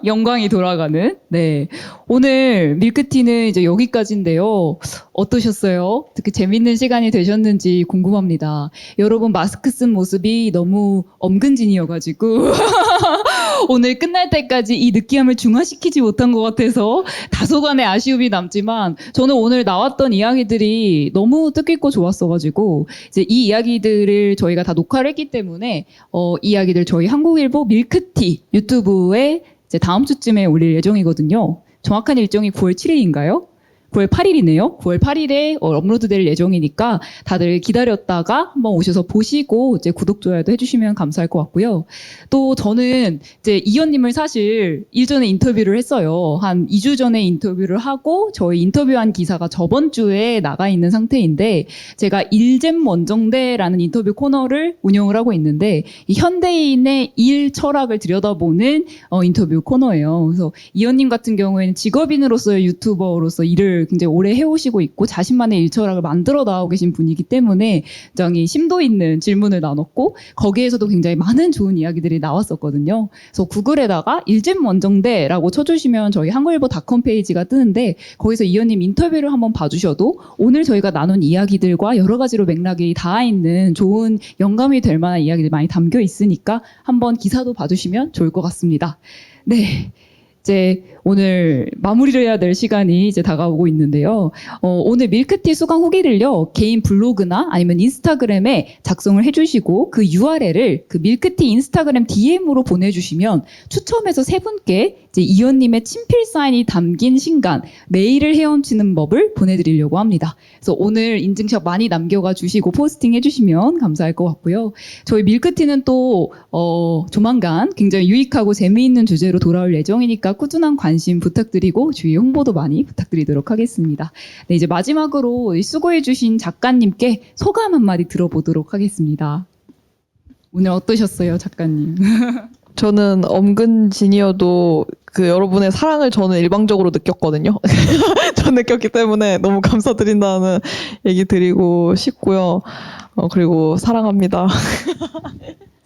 영광이 돌아가는. 오늘 밀크티는 이제 여기까지인데요. 어떠셨어요? 특히 재밌는 시간이 되셨는지 궁금합니다. 여러분 마스크 쓴 모습이 너무 엄근진이어가지고 오늘 끝날 때까지 이 느끼함을 중화시키지 못한 것 같아서 다소간의 아쉬움이 남지만, 저는 오늘 나왔던 이야기들이 너무 뜻깊고 좋았어가지고 이제 이 이야기들을 저희가 다 녹화를 했기 때문에 이 이야기들 저희 한국일보 밀크티 유튜브에 이제 다음 주쯤에 올릴 예정이거든요. 정확한 일정이 9월 7일인가요? 9월 8일이네요. 9월 8일에 업로드될 예정이니까 다들 기다렸다가 한번 오셔서 보시고 이제 구독, 좋아요도 해주시면 감사할 것 같고요. 또 저는 이제 이현님을 사실 일전에 인터뷰를 했어요. 한 2주 전에 인터뷰를 하고 저희 인터뷰한 기사가 저번 주에 나가 있는 상태인데, 제가 일잼 원정대라는 인터뷰 코너를 운영을 하고 있는데, 이 현대인의 일 철학을 들여다보는 인터뷰 코너예요. 그래서 이현님 같은 경우에는 직업인으로서의 유튜버로서 일을 굉장히 오래 해오시고 있고 자신만의 일철학을 만들어 나가고 계신 분이기 때문에 굉장히 심도 있는 질문을 나눴고, 거기에서도 굉장히 많은 좋은 이야기들이 나왔었거든요. 그래서 구글에다가 일잼 원정대라고 쳐주시면 저희 한국일보.com 페이지가 뜨는데, 거기서 이현님 인터뷰를 한번 봐주셔도 오늘 저희가 나눈 이야기들과 여러 가지로 맥락이 닿아 있는 좋은 영감이 될 만한 이야기들이 많이 담겨 있으니까 한번 기사도 봐주시면 좋을 것 같습니다. 이제 오늘 마무리를 해야 될 시간이 이제 다가오고 있는데요. 오늘 밀크티 수강 후기를요, 개인 블로그나 아니면 인스타그램에 작성을 해주시고 그 URL을 그 밀크티 인스타그램 DM으로 보내주시면 추첨해서 3분께 이제 이현님의 친필 사인이 담긴 신간 메일을 헤엄치는 법을 보내드리려고 합니다. 그래서 오늘 인증샷 많이 남겨가 주시고 포스팅 해주시면 감사할 것 같고요. 저희 밀크티는 또 조만간 굉장히 유익하고 재미있는 주제로 돌아올 예정이니까 꾸준한 관심 부탁드리고 주위 홍보도 많이 부탁드리도록 하겠습니다. 이제 마지막으로 수고해주신 작가님께 소감 한마디 들어보도록 하겠습니다. 오늘 어떠셨어요, 작가님? 저는 엄근진이어도 그 여러분의 사랑을 저는 일방적으로 느꼈거든요. 전 느꼈기 때문에 너무 감사드린다는 얘기 드리고 싶고요. 그리고 사랑합니다.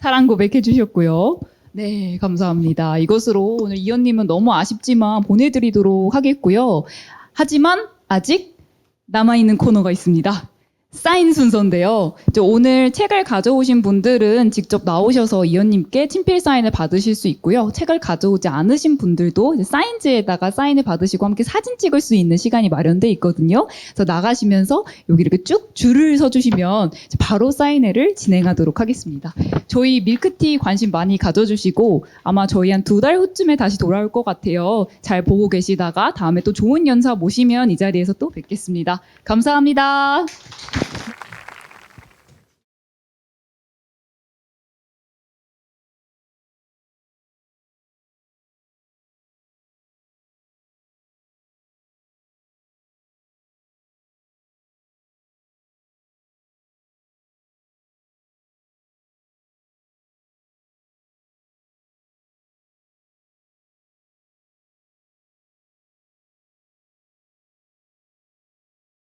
사랑 고백해 주셨고요. 네, 감사합니다. 이것으로 오늘 이현님은 너무 아쉽지만 보내드리도록 하겠고요. 하지만 아직 남아있는 코너가 있습니다. 사인 순서인데요. 이제 오늘 책을 가져오신 분들은 직접 나오셔서 이현님께 친필 사인을 받으실 수 있고요. 책을 가져오지 않으신 분들도 이제 사인지에다가 사인을 받으시고 함께 사진 찍을 수 있는 시간이 마련돼 있거든요. 그래서 나가시면서 여기 이렇게 쭉 줄을 서주시면 바로 사인회를 진행하도록 하겠습니다. 저희 밀크티 관심 많이 가져주시고 아마 저희 한 2달 후쯤에 다시 돌아올 것 같아요. 잘 보고 계시다가 다음에 또 좋은 연사 모시면 이 자리에서 또 뵙겠습니다. 감사합니다.